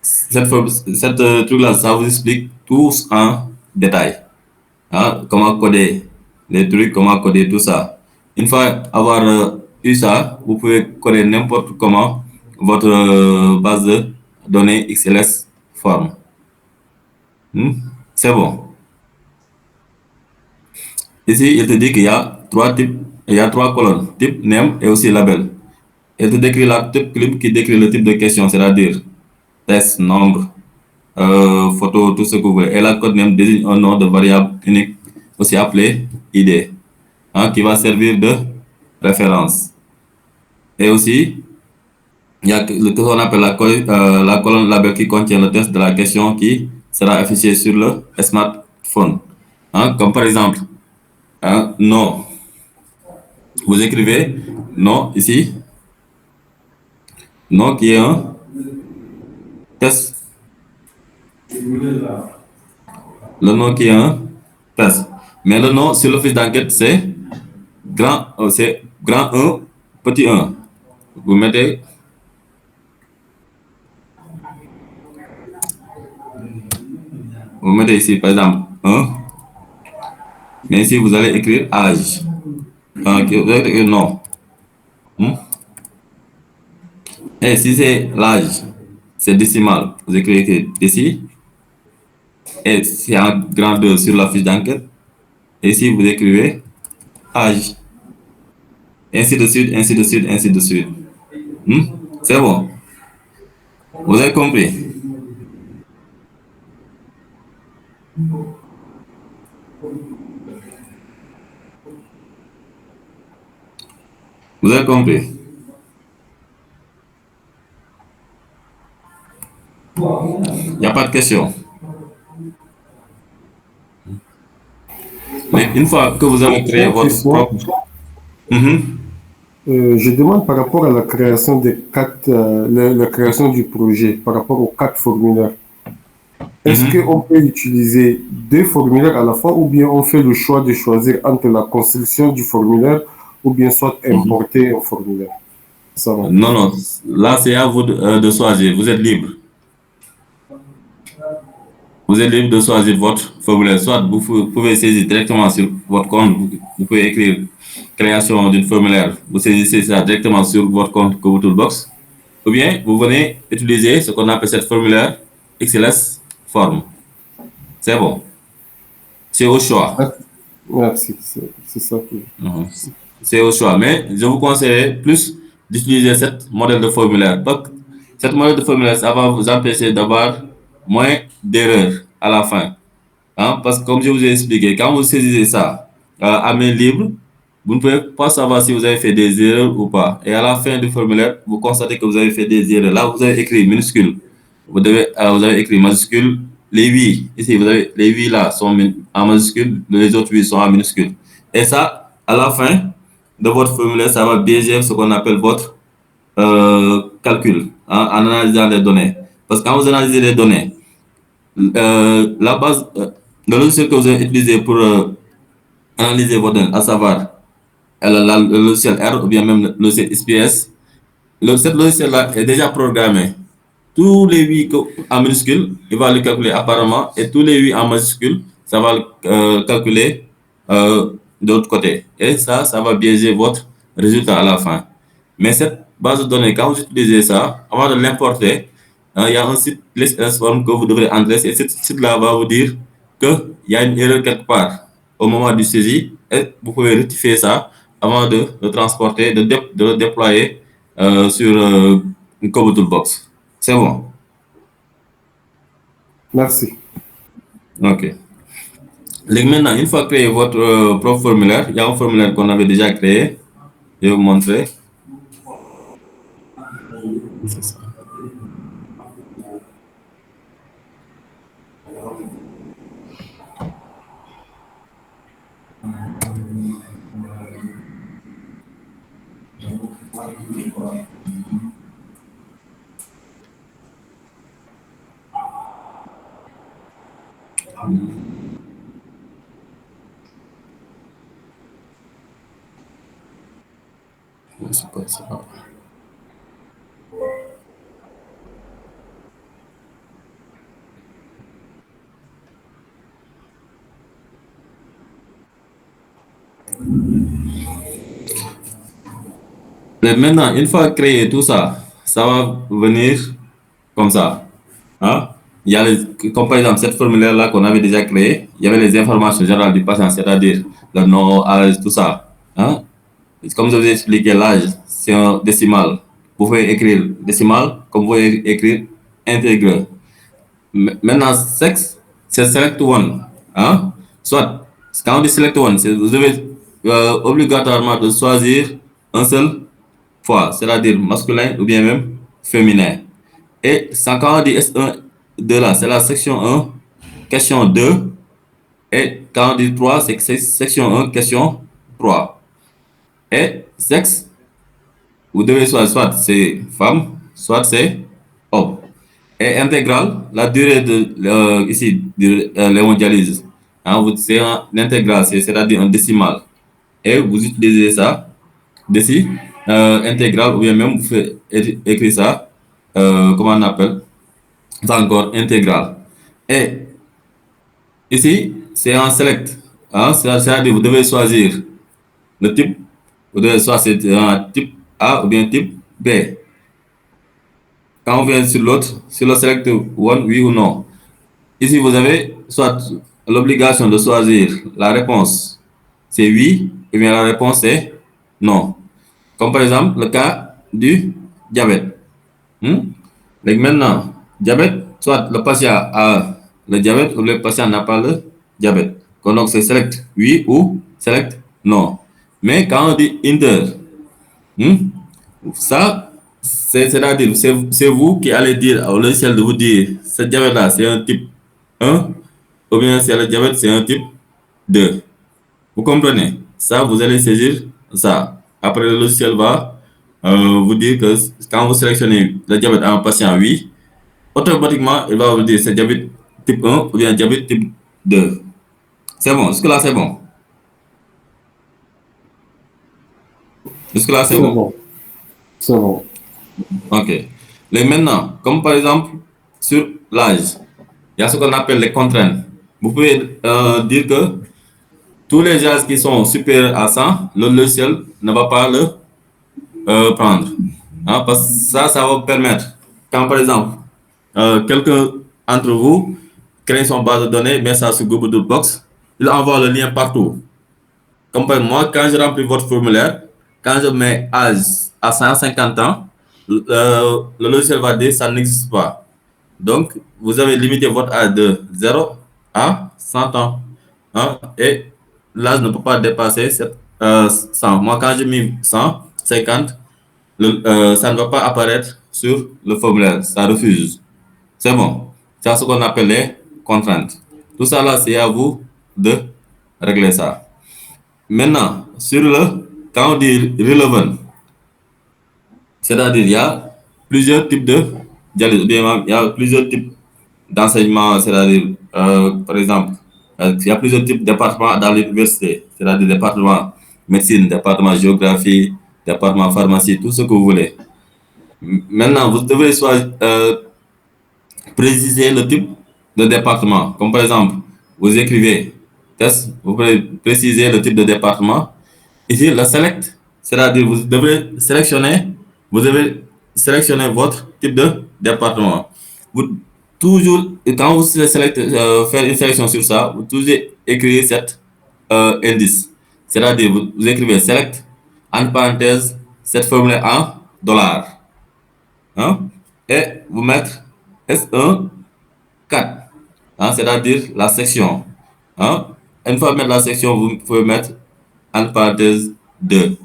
B: Cette truc-là, ça vous explique tous en détail. Hein, comment coder les trucs, comment coder tout ça. Une fois avoir eu ça, vous pouvez coder n'importe comment votre base de données XLS form. C'est bon. Ici, il te dit qu'il y a trois types, il y a trois colonnes, type, name et aussi label. Il te décrit la type clip qui décrit le type de question, c'est-à-dire texte, nombre, photo, tout ce que vous voulez. Et la code name désigne un nom de variable unique, aussi appelé ID, hein, qui va servir de référence. Et aussi, il y a ce qu'on appelle la colonne label qui contient le texte de la question qui sera affiché sur le smartphone. Hein, comme par exemple, non. Vous écrivez non ici. Non qui est un test. Le nom qui est un test. Mais le nom sur le fiche d'enquête, c'est grand 1, petit 1. Vous mettez ici, par exemple, 1. Mais ici, vous allez écrire âge. Vous allez écrire non. Et si c'est l'âge, c'est décimal. Vous écrivez ici. Et c'est en grand 2 sur la fiche d'enquête. Et ici, vous écrivez âge. Ainsi de suite, ainsi de suite, ainsi de suite. C'est bon. Vous avez compris? Vous avez compris? Il n'y a pas de question. Mais une fois que vous avez créé votre propre...
G: Je demande par rapport à la création des la création du projet, par rapport aux 4 formulaires. Est-ce qu'on peut utiliser 2 formulaires à la fois ou bien on fait le choix de choisir entre la construction du formulaire ou bien soit importer un formulaire? Ça va.
B: Non, non. Là, c'est à vous de choisir. Vous êtes libre. Vous êtes libre de choisir votre formulaire. Soit vous pouvez saisir directement sur votre compte. Vous pouvez écrire création d'une formulaire. Vous saisissez ça directement sur votre compte Kobo Toolbox. Ou bien, vous venez utiliser ce qu'on appelle cette formulaire XLS Form. C'est bon. C'est au choix.
G: Merci. C'est ça.
B: C'est au choix. Mais je vous conseille plus d'utiliser cette modèle de formulaire. Donc, cette modèle de formulaire, ça va vous empêcher d'avoir moins d'erreurs à la fin. Hein? Parce que comme je vous ai expliqué, quand vous saisissez ça à main libre, vous ne pouvez pas savoir si vous avez fait des erreurs ou pas. Et à la fin du formulaire, vous constatez que vous avez fait des erreurs. Là, vous avez écrit minuscule. Vous avez écrit majuscule. Les 8, ici, vous avez les 8 là sont en majuscule, les autres 8 sont en minuscule. Et ça, à la fin de votre formulaire, ça va biaiser ce qu'on appelle votre calcul en analysant les données. Parce que quand vous analysez les données, la base, le logiciel que vous avez utilisé pour analyser vos données, à savoir le logiciel R ou bien même le logiciel SPS, cette logiciel-là est déjà programmé. Tous les 8 en minuscule, il va le calculer apparemment, et tous les 8 en majuscule, ça va le calculer de l'autre côté. Et ça va biaiser votre résultat à la fin. Mais cette base de données, quand vous utilisez ça, avant de l'importer, il y a un site LessForm que vous devrez entrer, et ce site-là va vous dire qu'il y a une erreur quelque part au moment du saisie, et vous pouvez rectifier ça avant de le transporter, de le déployer sur une Kobo Toolbox. C'est bon.
G: Merci.
B: OK. Maintenant, une fois créé votre propre formulaire, il y a un formulaire qu'on avait déjà créé. Je vais vous montrer. C'est ça. C'est pas ça. Mais maintenant, une fois créé tout ça, ça va venir comme ça. Hein? Il y a comme par exemple cette formulaire-là qu'on avait déjà créée, il y avait les informations générales du patient, c'est-à-dire le nom, âge, tout ça. Hein? Comme je vous ai expliqué, l'âge, c'est un décimal. Vous pouvez écrire décimal, comme vous pouvez écrire intégré. Maintenant, sexe, c'est select one. Hein? Soit, quand on dit select one, vous devez obligatoirement de choisir un seul fois, c'est-à-dire masculin ou bien même féminin. Et quand on dit S1, 2 là, c'est la section 1, question 2. Et quand on dit 3, c'est section 1, question 3. Et sexe, vous devez choisir soit c'est femme, soit c'est homme. Et intégral, la durée de ici de l'hémodialyse, hein, c'est un intégral, c'est-à-dire un décimal. Et vous utilisez ça, ici, intégral, ou bien même vous faites écrire ça, comment on appelle, c'est encore intégral. Et ici, c'est un select, hein, c'est-à-dire vous devez choisir le type, vous devez choisir un type A ou bien type B. Quand on vient sur l'autre, sur le select one, oui ou non. Ici, vous avez soit l'obligation de choisir la réponse, c'est oui, ou bien la réponse est non. Comme par exemple le cas du diabète. Donc maintenant, diabète, soit le patient a le diabète ou le patient n'a pas le diabète. Donc c'est select oui ou select non. Mais quand on dit inter, ça, c'est-à-dire, c'est vous qui allez dire au logiciel de vous dire, ce diabète-là, c'est un type 1, ou bien c'est le diabète, c'est un type 2. Vous comprenez? Ça, vous allez saisir ça. Après, le logiciel va vous dire que quand vous sélectionnez le diabète à un patient, oui, automatiquement, il va vous dire c'est diabète type 1 ou bien diabète type 2. C'est bon, jusque-là, c'est bon. Jusque-là, c'est bon.
G: C'est bon.
B: OK. Et maintenant, comme par exemple, sur l'âge, il y a ce qu'on appelle les contraintes. Vous pouvez dire que tous les âges qui sont supérieurs à 100, le logiciel ne va pas le prendre. Hein, parce que ça va vous permettre, quand par exemple, quelqu'un entre vous crée son base de données, met ça sur Google Dropbox, il envoie le lien partout. Comme par moi, quand je remplis votre formulaire, quand je mets âge à 150 ans, le logiciel va dire que ça n'existe pas. Donc, vous avez limité votre âge de 0 à 100 ans. Hein, et l'âge ne peut pas dépasser 100. Moi, quand j'ai mis 150, ça ne va pas apparaître sur le formulaire. Ça refuse. C'est bon. C'est ce qu'on appelle les contraintes. Tout ça là, c'est à vous de régler ça. Maintenant, sur quand on dit relevant, C'est-à-dire, il y a plusieurs types de dialyse, ou bien il y a plusieurs types d'enseignement, c'est-à-dire, par exemple, il y a plusieurs types de départements dans l'université, c'est-à-dire département médecine, département géographie, département pharmacie, tout ce que vous voulez. Maintenant, vous devez soit préciser le type de département. Comme par exemple, vous écrivez test, vous pouvez préciser le type de département. Ici, le select, c'est-à-dire vous devez sélectionner votre type de département. Vous toujours, quand vous faire une sélection sur ça, vous toujours écrivez cet indice. C'est-à-dire vous écrivez select, en parenthèse, cette formule en dollars. Hein? Et vous mettre S1 4, hein? C'est-à-dire la section. Hein? Une fois mettre la section, vous pouvez mettre en parenthèse 2.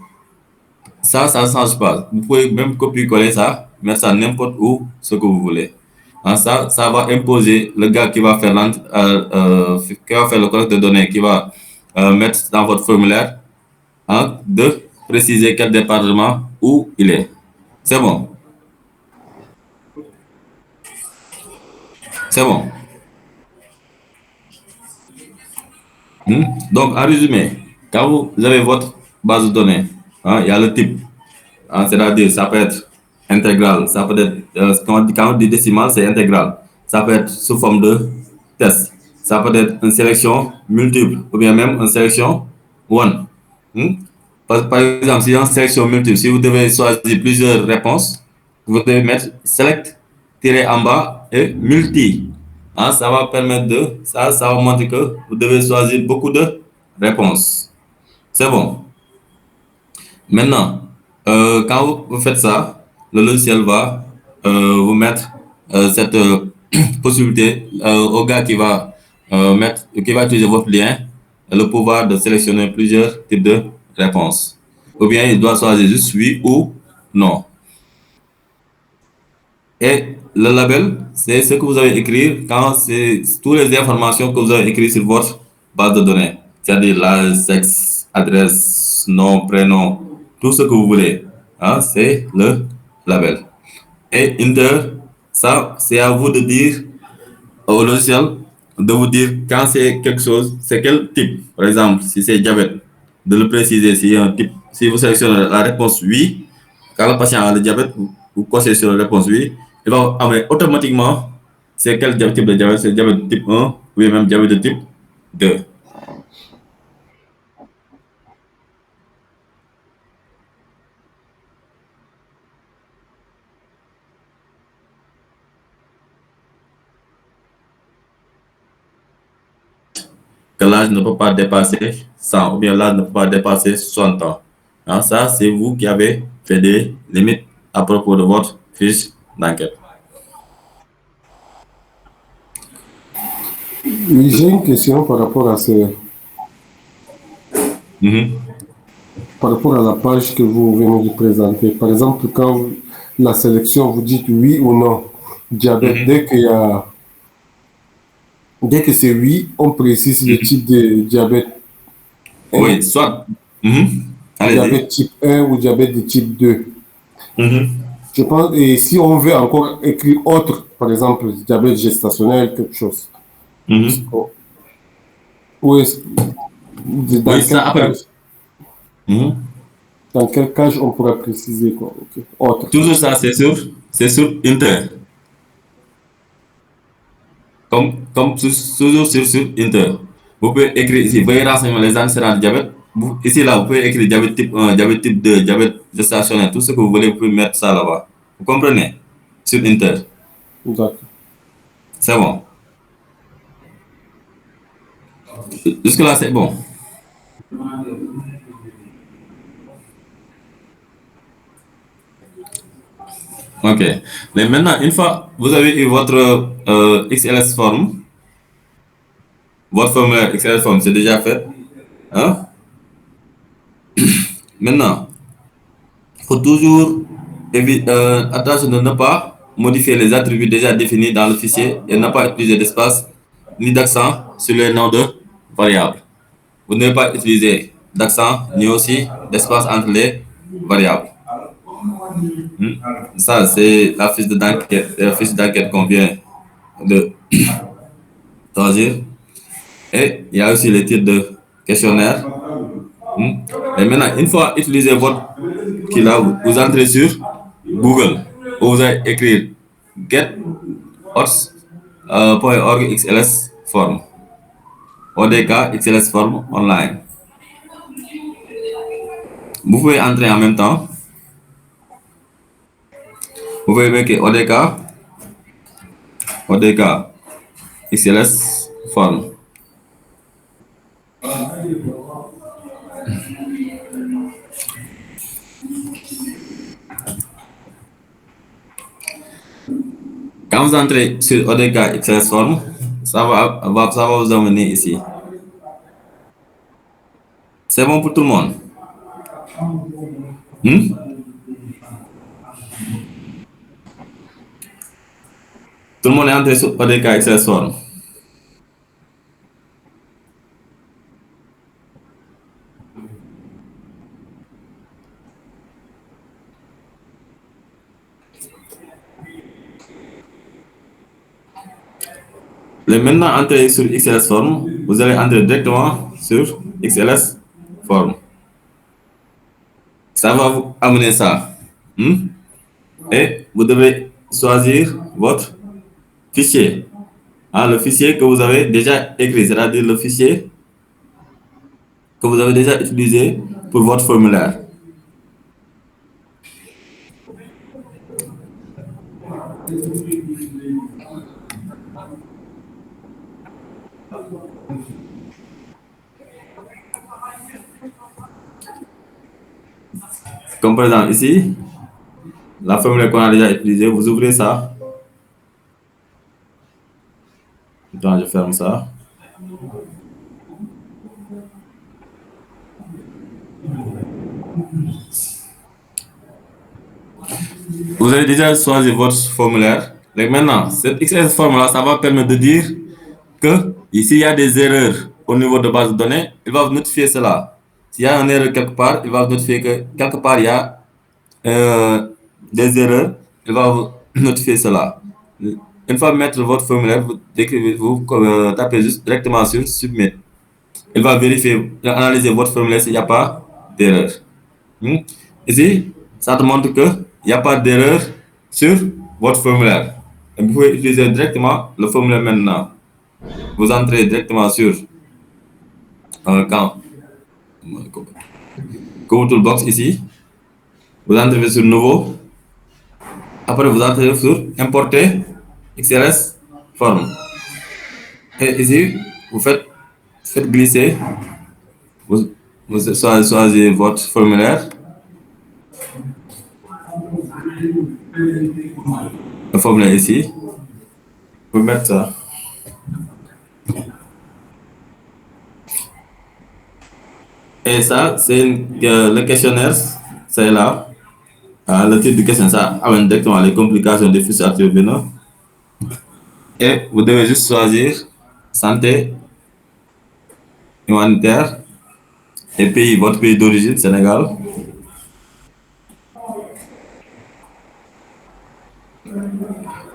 B: Ça ne change pas. Vous pouvez même copier-coller ça, mettre ça n'importe où, ce que vous voulez. Hein, ça va imposer le gars qui va faire, le collecte de données, qui va mettre dans votre formulaire, hein, de préciser quel département où il est. C'est bon. C'est bon. Donc, en résumé, quand vous avez votre base de données, hein, il y a le type. Hein, c'est-à-dire, ça peut être intégral, ça peut être, quand on dit décimal, c'est intégral. Ça peut être sous forme de test. Ça peut être une sélection multiple, ou bien même une sélection one. Par exemple, si il y a une sélection multiple, si vous devez choisir plusieurs réponses, vous devez mettre select, tirer en bas et multi. Hein, ça va permettre ça va montrer que vous devez choisir beaucoup de réponses. C'est bon. Maintenant, quand vous faites ça, le logiciel va vous mettre cette possibilité au gars qui va utiliser votre lien, le pouvoir de sélectionner plusieurs types de réponses. Ou bien il doit choisir juste oui ou non. Et le label, c'est ce que vous avez écrit quand c'est toutes les informations que vous avez écrites sur votre base de données. C'est-à-dire l'âge, sexe, adresse, nom, prénom, tout ce que vous voulez. Hein, c'est le label. Et Inter, ça, c'est à vous de dire au logiciel, de vous dire quand c'est quelque chose, c'est quel type. Par exemple, si c'est diabète, de le préciser si un type. Si vous sélectionnez la réponse oui, quand le patient a le diabète, vous cochez sur la réponse oui, il va amener automatiquement c'est quel type de diabète, c'est diabète de type 1 ou même diabète de type 2. Que l'âge ne peut pas dépasser 100 ou bien l'âge ne peut pas dépasser 60 ans. Hein, ça, c'est vous qui avez fait des limites à propos de votre fiche d'enquête.
G: Oui, j'ai une question par rapport à par rapport à la page que vous venez de présenter. Par exemple, quand la sélection, vous dites oui ou non, diabète, dès que c'est oui, on précise le type de diabète.
B: Oui, soit
G: diabète type 1 ou diabète de type 2. Je pense, et si on veut encore écrire autre, par exemple, diabète gestationnel, quelque chose. Ou est-ce, dans quel cas on pourra préciser quoi? Okay. Autre.
B: Toujours ça, c'est sur Inter. Comme toujours sur Inter. Vous pouvez écrire ici, veuillez renseigner les antécédents de diabète. Ici, là, vous pouvez écrire diabète type 1, diabète type 2, diabète gestationnel, tout ce que vous voulez, vous pouvez mettre ça là-bas. Vous comprenez? Sur Inter.
G: D'accord.
B: C'est bon. Jusque-là, c'est bon. Ok. Mais maintenant, une fois vous avez eu votre XLS form, votre formulaire XLS form, c'est déjà fait. Hein? Maintenant, il faut toujours attention de ne pas modifier les attributs déjà définis dans le fichier et ne pas utiliser d'espace ni d'accent sur les noms de variables. Vous ne devez pas utiliser d'accent ni aussi d'espace entre les variables. Ça, c'est la fiche d'enquête qu'on vient de choisir. Et il y a aussi les titres de questionnaire. Et maintenant, une fois utilisé votre qui là, vous entrez sur Google, où vous allez écrire get.org XLS form, ODK XLS form online. Vous pouvez entrer en même temps. Vous pouvez mettre ODK XLS form. Quand vous entrez sur ODK XLS form, ça va vous emmener ici. C'est bon pour tout le monde? Tout le monde est entré sur ODK XLS form. Maintenant, entrez sur XLS form, vous allez entrer directement sur XLS form. Ça va vous amener ça. Et vous devez choisir votre fichier. Le fichier que vous avez déjà écrit, c'est-à-dire le fichier que vous avez déjà utilisé pour votre formulaire. Comme par exemple ici, la formule qu'on a déjà utilisée, vous ouvrez ça. Attends, je ferme ça. Vous avez déjà choisi votre formulaire. Donc maintenant, cette XLS forme-là, ça va permettre de dire que s'il y a des erreurs au niveau de base de données, il va vous notifier cela. S'il y a une erreur quelque part, il va vous notifier que quelque part il y a des erreurs, il va vous notifier cela. Une fois mettre votre formulaire, vous tapez juste directement sur Submit. Il va vérifier, analyser votre formulaire s'il n'y a pas d'erreur. Ici, ça te montre qu'il n'y a pas d'erreur sur votre formulaire. Et vous pouvez utiliser directement le formulaire maintenant. Vous entrez directement sur Go Toolbox ici. Vous entrez sur Nouveau. Après, vous entrez sur Importer XLS form. Et ici, vous faites glisser. Vous choisissez votre formulaire. Le formulaire ici. Vous mettez ça. Et ça, c'est le questionnaire, c'est là. Le titre du questionnaire, ça amène directement les complications des fiches intervenant. Et vous devez juste choisir santé, humanitaire et pays, votre pays d'origine, Sénégal.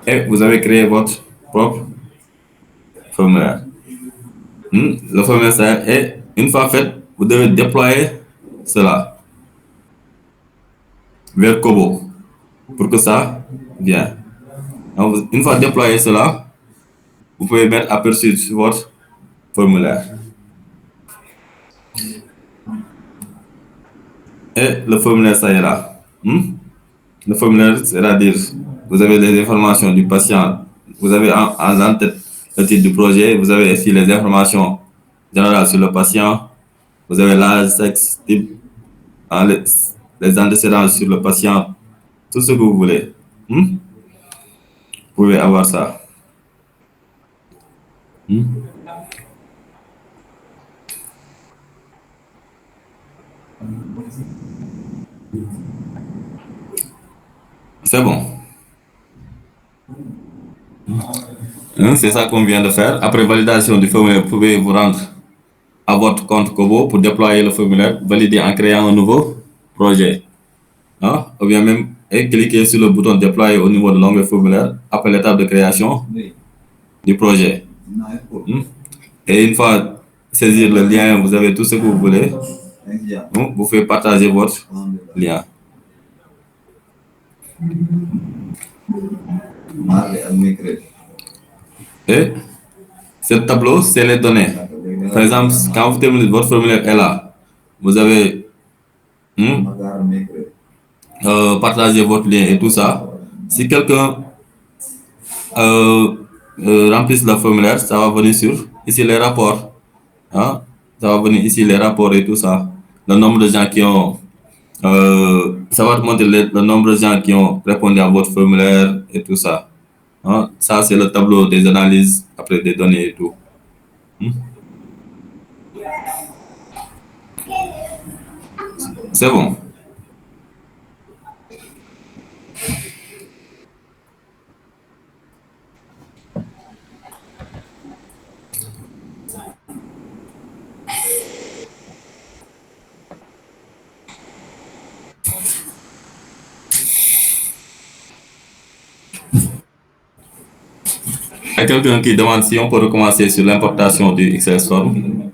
B: Et vous avez créé votre propre formulaire. Le formulaire, ça est, une fois fait, vous devez déployer cela vers Kobo pour que ça vienne. Donc, une fois déployé cela, vous pouvez mettre aperçu sur votre formulaire. Et le formulaire, ça est là. Le formulaire, c'est-à-dire, vous avez les informations du patient, vous avez en tête le titre du projet, vous avez ici les informations générales sur le patient, vous avez l'âge, sexe, type, les antécédents sur le patient, tout ce que vous voulez. Vous pouvez avoir ça. C'est bon. C'est ça qu'on vient de faire. Après validation du formulaire, vous pouvez vous rendre à votre compte Kobo pour déployer le formulaire, valider en créant un nouveau projet. Ou bien même et cliquez sur le bouton déployer au niveau de l'onglet formulaire après l'étape de création du projet. Et une fois saisir le lien, vous avez tout ce que vous voulez. Donc, vous faites partager votre lien. Et ce tableau, c'est les données. Par exemple, quand vous terminez, votre formulaire est là. Vous avez partagé votre lien et tout ça. Si quelqu'un remplisse le formulaire, ça va venir sur ici les rapports. Hein? Ça va venir ici les rapports et tout ça. Le nombre de gens qui ont ça va te montrer le nombre de gens qui ont répondu à votre formulaire et tout ça. Hein? Ça, c'est le tableau des analyses après des données et tout. C'est bon. Il y a quelqu'un qui demande si on peut recommencer sur l'importation du XLS Form.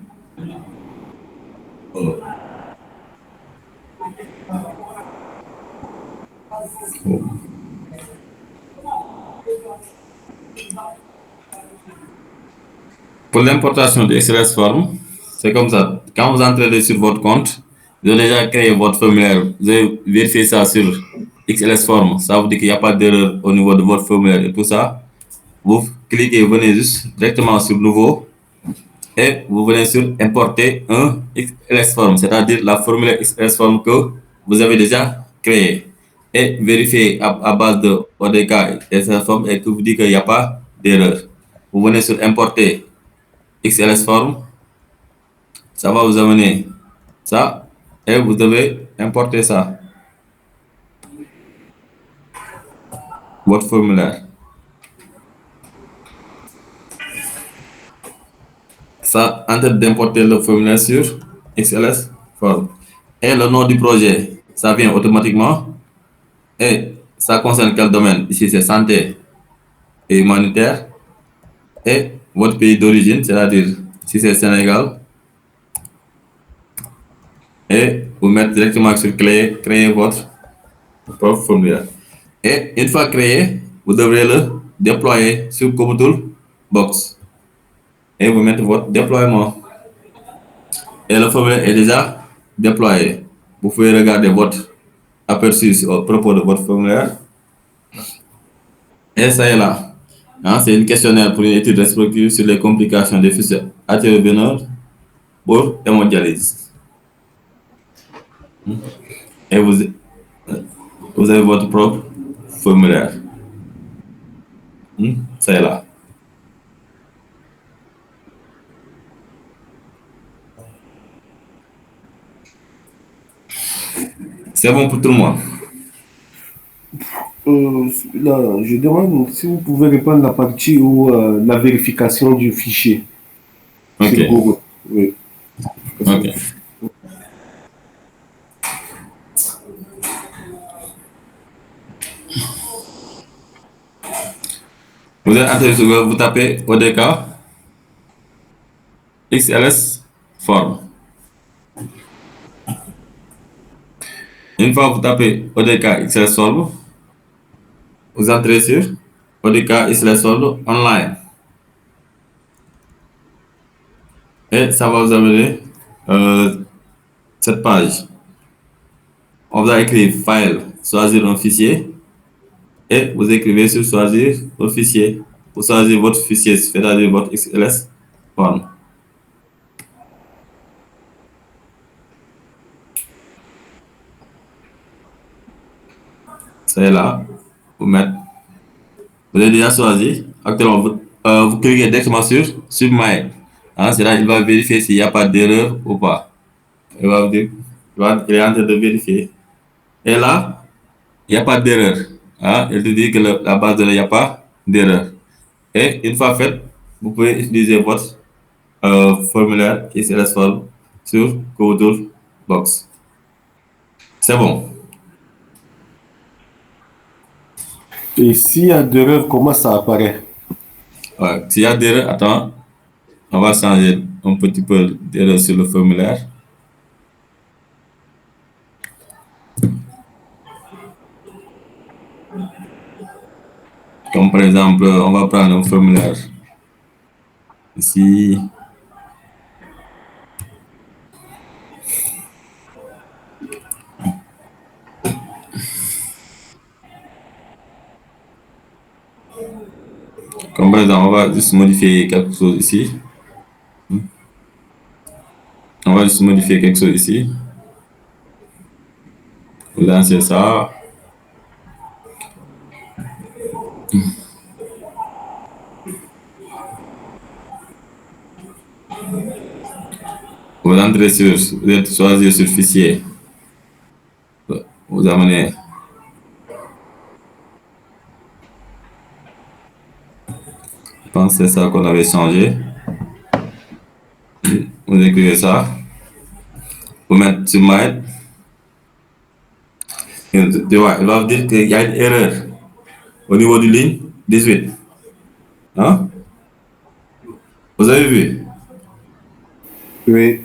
B: Pour l'importation du XLS Form, c'est comme ça. Quand vous entrez sur votre compte, vous avez déjà créé votre formulaire. Vous avez vérifié ça sur XLS Form. Ça vous dit qu'il n'y a pas d'erreur au niveau de votre formulaire et tout ça. Vous cliquez, venez juste directement sur Nouveau et vous venez sur Importer un XLS Form, c'est-à-dire la formulaire XLS Form que vous avez déjà créé. Et vérifiez à base de ODK XLS Form et que vous dit qu'il n'y a pas d'erreur. Vous venez sur Importer XLS Form, ça va vous amener ça et vous devez importer ça, votre formulaire. Ça, en train d'importer le formulaire sur XLS Form. Et le nom du projet, ça vient automatiquement. Et ça concerne quel domaine? Ici, c'est santé et humanitaire. Et votre pays d'origine, c'est-à-dire si c'est Sénégal. Et vous mettez directement sur créer votre propre formulaire. Et une fois créé, vous devrez le déployer sur Komodour Box. Et vous mettez votre déploiement. Et le formulaire est déjà déployé. Vous pouvez regarder votre aperçu au propos de votre formulaire. Et ça est là. Hein, c'est une questionnaire pour une étude respective sur les complications des fissures artério-veineuses pour hémodialyse. Et vous avez votre propre formulaire. Ça est là. C'est bon pour tout le monde.
G: Là, je demande si vous pouvez répondre à la partie où la vérification du fichier.
B: Ok.
G: Oui.
B: Ok. Vous êtes entré sur Google, vous tapez ODK XLS Form. Une fois que vous tapez ODK XLS Form, vous entrez sur ODK XLS Form online. Et ça va vous amener cette page. On va écrire File, choisir un fichier. Et vous écrivez sur choisir votre fichier. Vous choisissez votre fichier, c'est-à-dire votre XLS Form. C'est là, vous mettez. Vous avez déjà choisi. Actuellement, vous cliquez directement sur Submit. Hein, c'est là il va vérifier s'il n'y a pas d'erreur ou pas. Il va vous dire, il est en train de vérifier. Et là, il n'y a pas d'erreur. Hein, il te dit que la base de données, il n'y a pas d'erreur. Et une fois fait, vous pouvez utiliser votre formulaire XLS Form sur Komodour Box. C'est bon.
G: Et s'il y a d'erreur, comment ça apparaît?
B: Ouais. S'il y a d'erreur, attends, on va changer un petit peu d'erreur sur le formulaire. Comme par exemple, on va prendre un formulaire ici. Comme par exemple, on va juste modifier quelque chose ici. On va juste modifier quelque chose ici. Lancer ça. Vous entrez sur, vous êtes choisi sur fichier. Vous amenez. Je pense que c'est ça qu'on avait changé. Vous écrivez ça. Vous mettez sur Mail. Tu vois, il va vous dire qu'il y a une erreur au niveau du ligne 18. Hein? Vous avez vu?
G: Oui.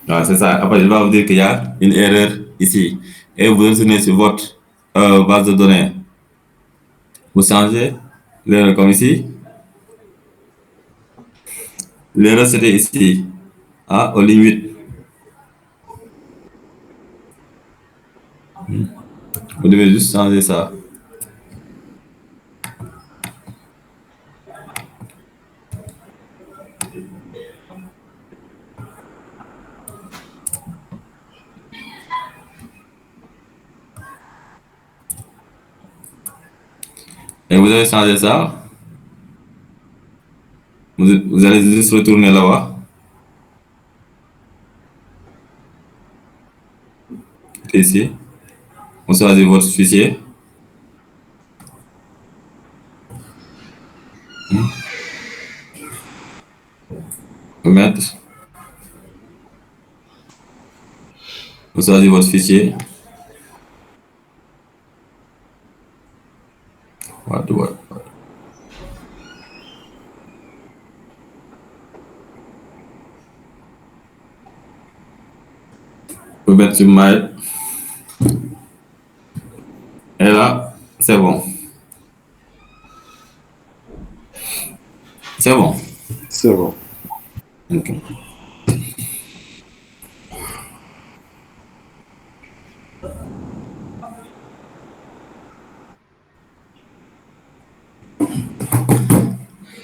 B: Ouais, c'est ça. Après, il va vous dire qu'il y a une erreur ici. Et vous retournez sur votre base de données. Vous changez l'erreur comme ici. L'erreur, c'était ici. Ah, au ligne 8. Vous devez juste changer ça. Et vous avez changé ça. Vous allez juste retourner là-bas. Ici. On choisit votre fichier. Mettre. Vous choisissez votre fichier. Voilà. Vous mettez sur Mail. Et là, c'est bon. C'est bon.
G: C'est bon.
B: Ok.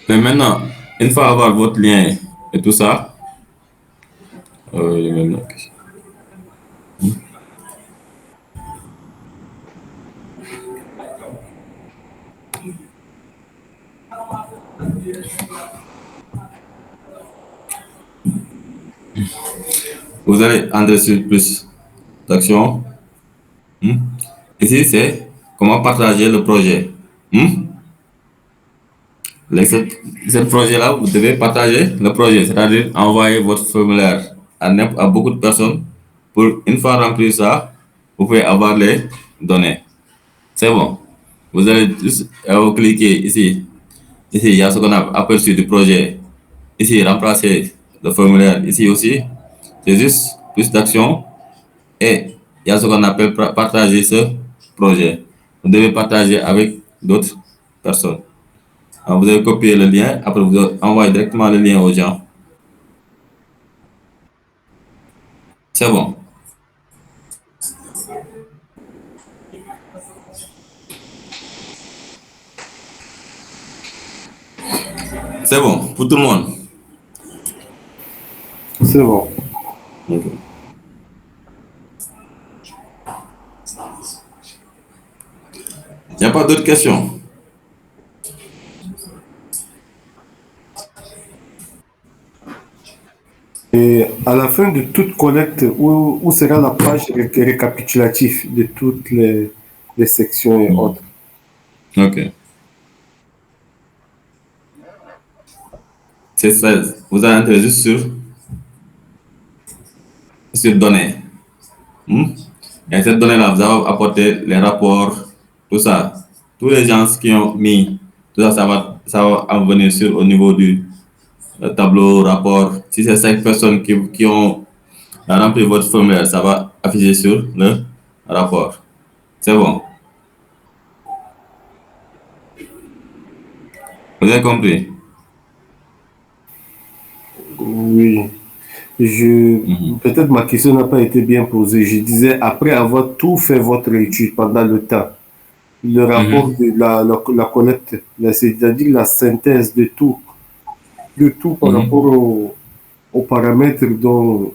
B: Mais maintenant, une fois avoir votre lien et tout ça, vous allez entrer sur plus d'action. Ici, c'est comment partager le projet. Ce projet-là, vous devez partager le projet, c'est-à-dire envoyer votre formulaire à beaucoup de personnes. Pour une fois rempli ça, vous pouvez avoir les données. C'est bon. Vous allez juste cliquer ici. Ici, il y a ce qu'on a aperçu du projet. Ici, remplacer le formulaire. Ici aussi, c'est juste plus d'action. Et il y a ce qu'on appelle partager ce projet. Vous devez partager avec d'autres personnes. Alors, vous allez copier le lien, après vous envoyez directement le lien aux gens. C'est bon. C'est bon pour tout le monde.
G: C'est bon.
B: Okay. Il n'y a pas d'autres questions?
G: Et à la fin de toute collecte, où sera la page récapitulative de toutes les sections et autres?
B: Ok. C'est 16. Vous allez entrer juste sur données. Et cette donnée-là, vous allez apporter les rapports, tout ça. tous les gens qui ont mis, tout ça, ça va en venir sur au niveau du tableau, rapport. Si c'est 5 personnes qui ont rempli votre formulaire, ça va afficher sur le rapport. C'est bon. Vous avez compris?
G: Oui. Peut-être ma question n'a pas été bien posée. Je disais, après avoir tout fait votre étude pendant le temps, le rapport de la collecte, c'est-à-dire la synthèse de tout par rapport aux paramètres dont,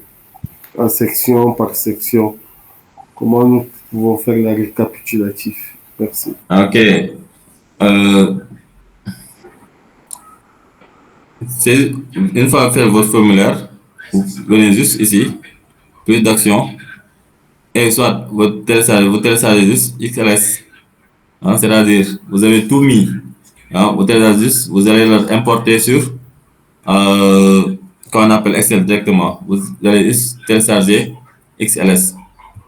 G: en section par section, comment nous pouvons faire la récapitulatif. Merci.
B: OK. Une fois fait votre formulaire, vous venez juste ici, plus d'action, et soit vous téléchargez juste XLS. Hein, c'est-à-dire, vous avez tout mis. Hein, vous téléchargez juste, vous allez l'importer sur qu'on appelle Excel directement. Vous allez juste télécharger XLS.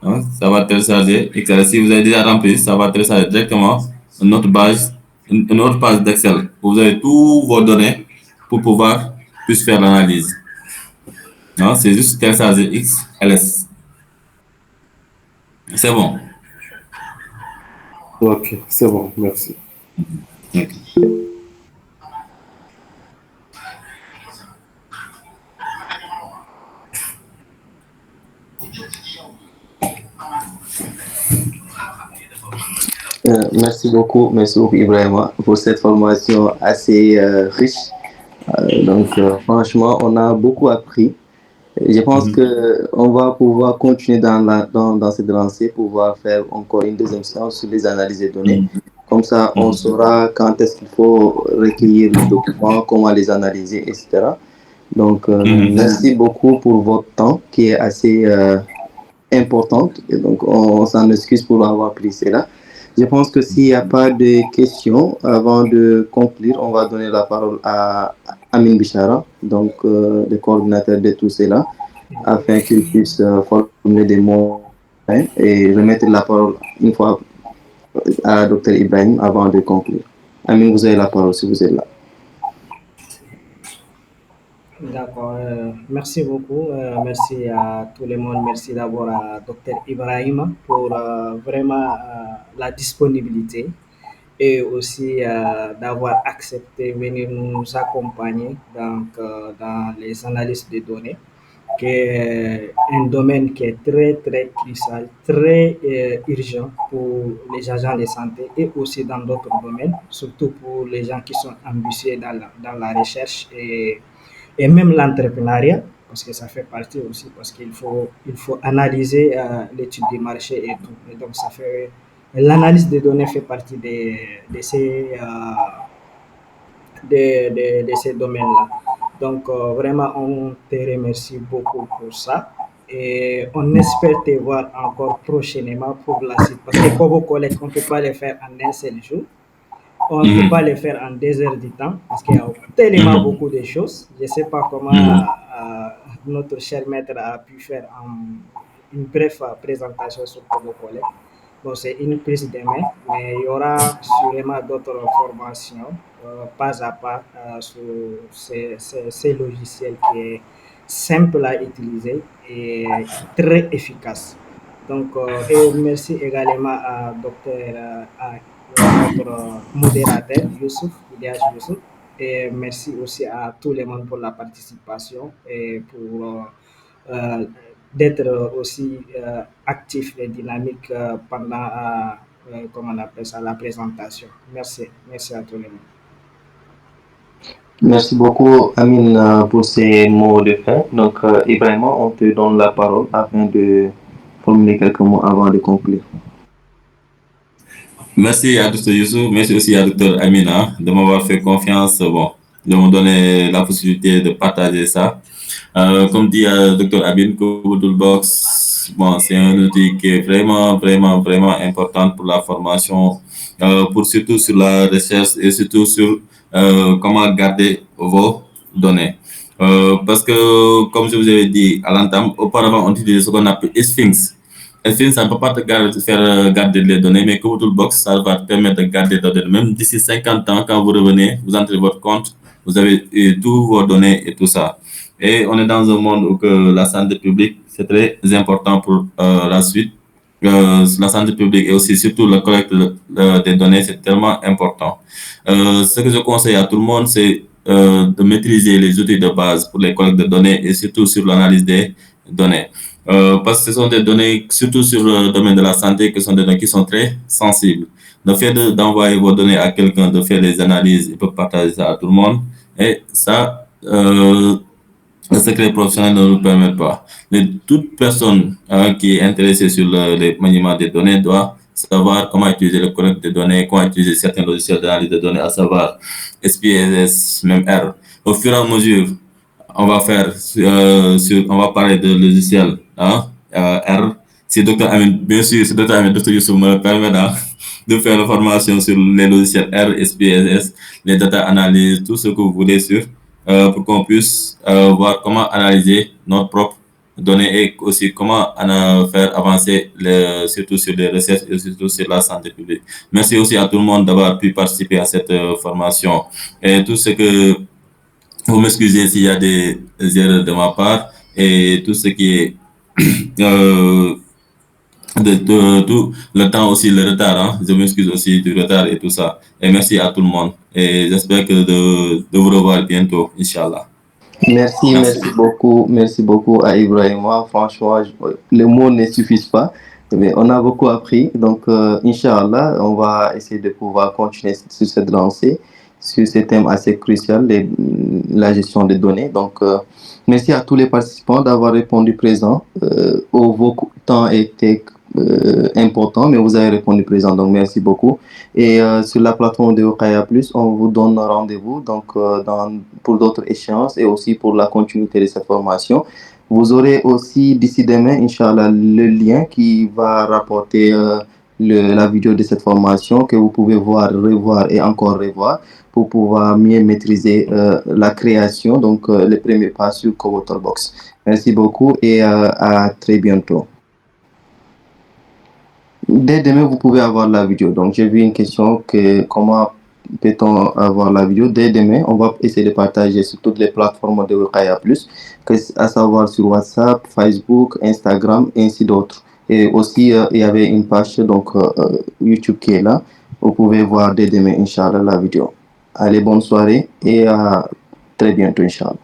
B: Hein, ça va télécharger XLS. Si vous avez déjà rempli, ça va télécharger directement une autre page d'Excel. Vous avez tous vos données pour pouvoir plus faire l'analyse. Hein, c'est juste télécharger XLS. C'est bon.
G: Ok, c'est bon, merci.
B: Okay.
A: Merci beaucoup Ibrahima, pour cette formation assez riche. Franchement, on a beaucoup appris. Je pense que on va pouvoir continuer dans cette lancée, pouvoir faire encore une deuxième séance sur les analyses de données. Comme ça, on saura quand est-ce qu'il faut recueillir les documents, comment les analyser, etc. Donc, merci beaucoup pour votre temps qui est assez important. Et donc, on s'en excuse pour avoir pris cela. Je pense que s'il n'y a pas de questions, avant de conclure, on va donner la parole à Amin Bichara, donc le coordinateur de tout cela, afin qu'il puisse formuler des mots et remettre la parole une fois à Dr Ibrahim avant de conclure. Amin, vous avez la parole si vous êtes là.
E: D'accord, merci beaucoup. Merci à tout le monde. Merci d'abord à Dr Ibrahim pour vraiment la disponibilité et aussi d'avoir accepté de venir nous accompagner dans les analyses de données, qui est un domaine qui est très, très crucial, très urgent pour les agents de santé et aussi dans d'autres domaines, surtout pour les gens qui sont ambitieux dans la recherche et même l'entrepreneuriat, parce que ça fait partie aussi, parce il faut analyser l'étude du marché et tout. Et donc, l'analyse des données fait partie de ces domaines-là. Donc, vraiment, on te remercie beaucoup pour ça. Et on espère te voir encore prochainement pour la suite. Parce que pour vos collègues, on ne peut pas le faire en un seul jour. On ne peut pas le faire en 2 heures du temps parce qu'il y a tellement beaucoup de choses. Je ne sais pas comment notre cher maître a pu faire une brève présentation sur vos collègues. Bon, c'est une prise de main, mais il y aura sûrement d'autres formations pas à pas sur ces logiciels qui est simple à utiliser et très efficace. Donc, et merci également à notre modérateur Youssouf, et merci aussi à tout le monde pour la participation et pour d'être aussi actif et dynamique pendant comment on appelle ça, la présentation. Merci à tout le monde.
A: Merci beaucoup Amin pour ces mots de fin. Donc Ibrahim, on te donne la parole afin de formuler quelques mots avant de conclure.
B: Merci à Dr Youssou, merci aussi à Dr Amina de m'avoir fait confiance, de me donner la possibilité de partager ça. Comme dit Dr Abin, Toolbox, c'est un outil qui est vraiment important pour la formation, surtout sur la recherche et surtout sur comment garder vos données. Parce que, comme je vous avais dit à l'entame, auparavant, on utilisait ce qu'on appelle Sphinx. ça ne peut pas te faire garder les données, mais que Toolbox, ça va te permettre de garder les données. Même d'ici 50 ans, quand vous revenez, vous entrez votre compte, vous avez tous vos données et tout ça. Et on est dans un monde où que la santé publique, c'est très important pour la suite. La santé publique et aussi surtout la collecte des données, c'est tellement important. Ce que je conseille à tout le monde, c'est de maîtriser les outils de base pour les collectes de données et surtout sur l'analyse des données. Parce que ce sont des données, surtout sur le domaine de la santé, qui sont des données qui sont très sensibles. Le fait d'envoyer vos données à quelqu'un, de faire les analyses, il peut partager ça à tout le monde. Et ça, le secret professionnel ne nous permet pas. Mais toute personne qui est intéressée sur le maniement des données doit savoir comment utiliser le collecte des données, comment utiliser certains logiciels d'analyse de données, à savoir SPSS, même R. Au fur et à mesure, on va on va parler de logiciels R. Si Dr Amin, bien sûr, si Dr Amin, Dr Youssouf me permet de faire la formation sur les logiciels R, SPSS, les data analyses, tout ce que vous voulez sur, pour qu'on puisse voir comment analyser notre propre données et aussi comment faire avancer surtout sur les recherches et surtout sur la santé publique. Merci aussi à tout le monde d'avoir pu participer à cette formation. Et tout ce que vous m'excusez s'il y a des erreurs de ma part et tout ce qui est tout le temps aussi, le retard. Hein. Je m'excuse aussi du retard et tout ça. Et merci à tout le monde. Et j'espère que de vous revoir bientôt, Inch'Allah.
A: Merci beaucoup à Ibrahima. Franchement, les mots ne suffisent pas. Mais on a beaucoup appris. Donc, Inch'Allah, on va essayer de pouvoir continuer sur cette lancée, sur ce thème assez crucial, la gestion des données. Donc, merci à tous les participants d'avoir répondu présent. Vos temps étaient importants, mais vous avez répondu présent. Donc, merci beaucoup. Et sur la plateforme de Okaya Plus, on vous donne rendez-vous donc, pour d'autres échéances et aussi pour la continuité de cette formation. Vous aurez aussi d'ici demain, Inch'Allah, le lien qui va rapporter la vidéo de cette formation que vous pouvez voir, revoir et encore revoir pour pouvoir mieux maîtriser la création, donc les premiers pas sur Toolbox. Merci beaucoup et à très bientôt. Dès demain, vous pouvez avoir la vidéo. Donc, j'ai vu une question comment peut-on avoir la vidéo. Dès demain, on va essayer de partager sur toutes les plateformes de Okaya Plus, à savoir sur WhatsApp, Facebook, Instagram, et ainsi d'autres. Et aussi, il y avait une page donc YouTube qui est là. Vous pouvez voir dès demain, Inch'Allah, la vidéo. Allez, bonne soirée et à très bientôt, Inch'Allah.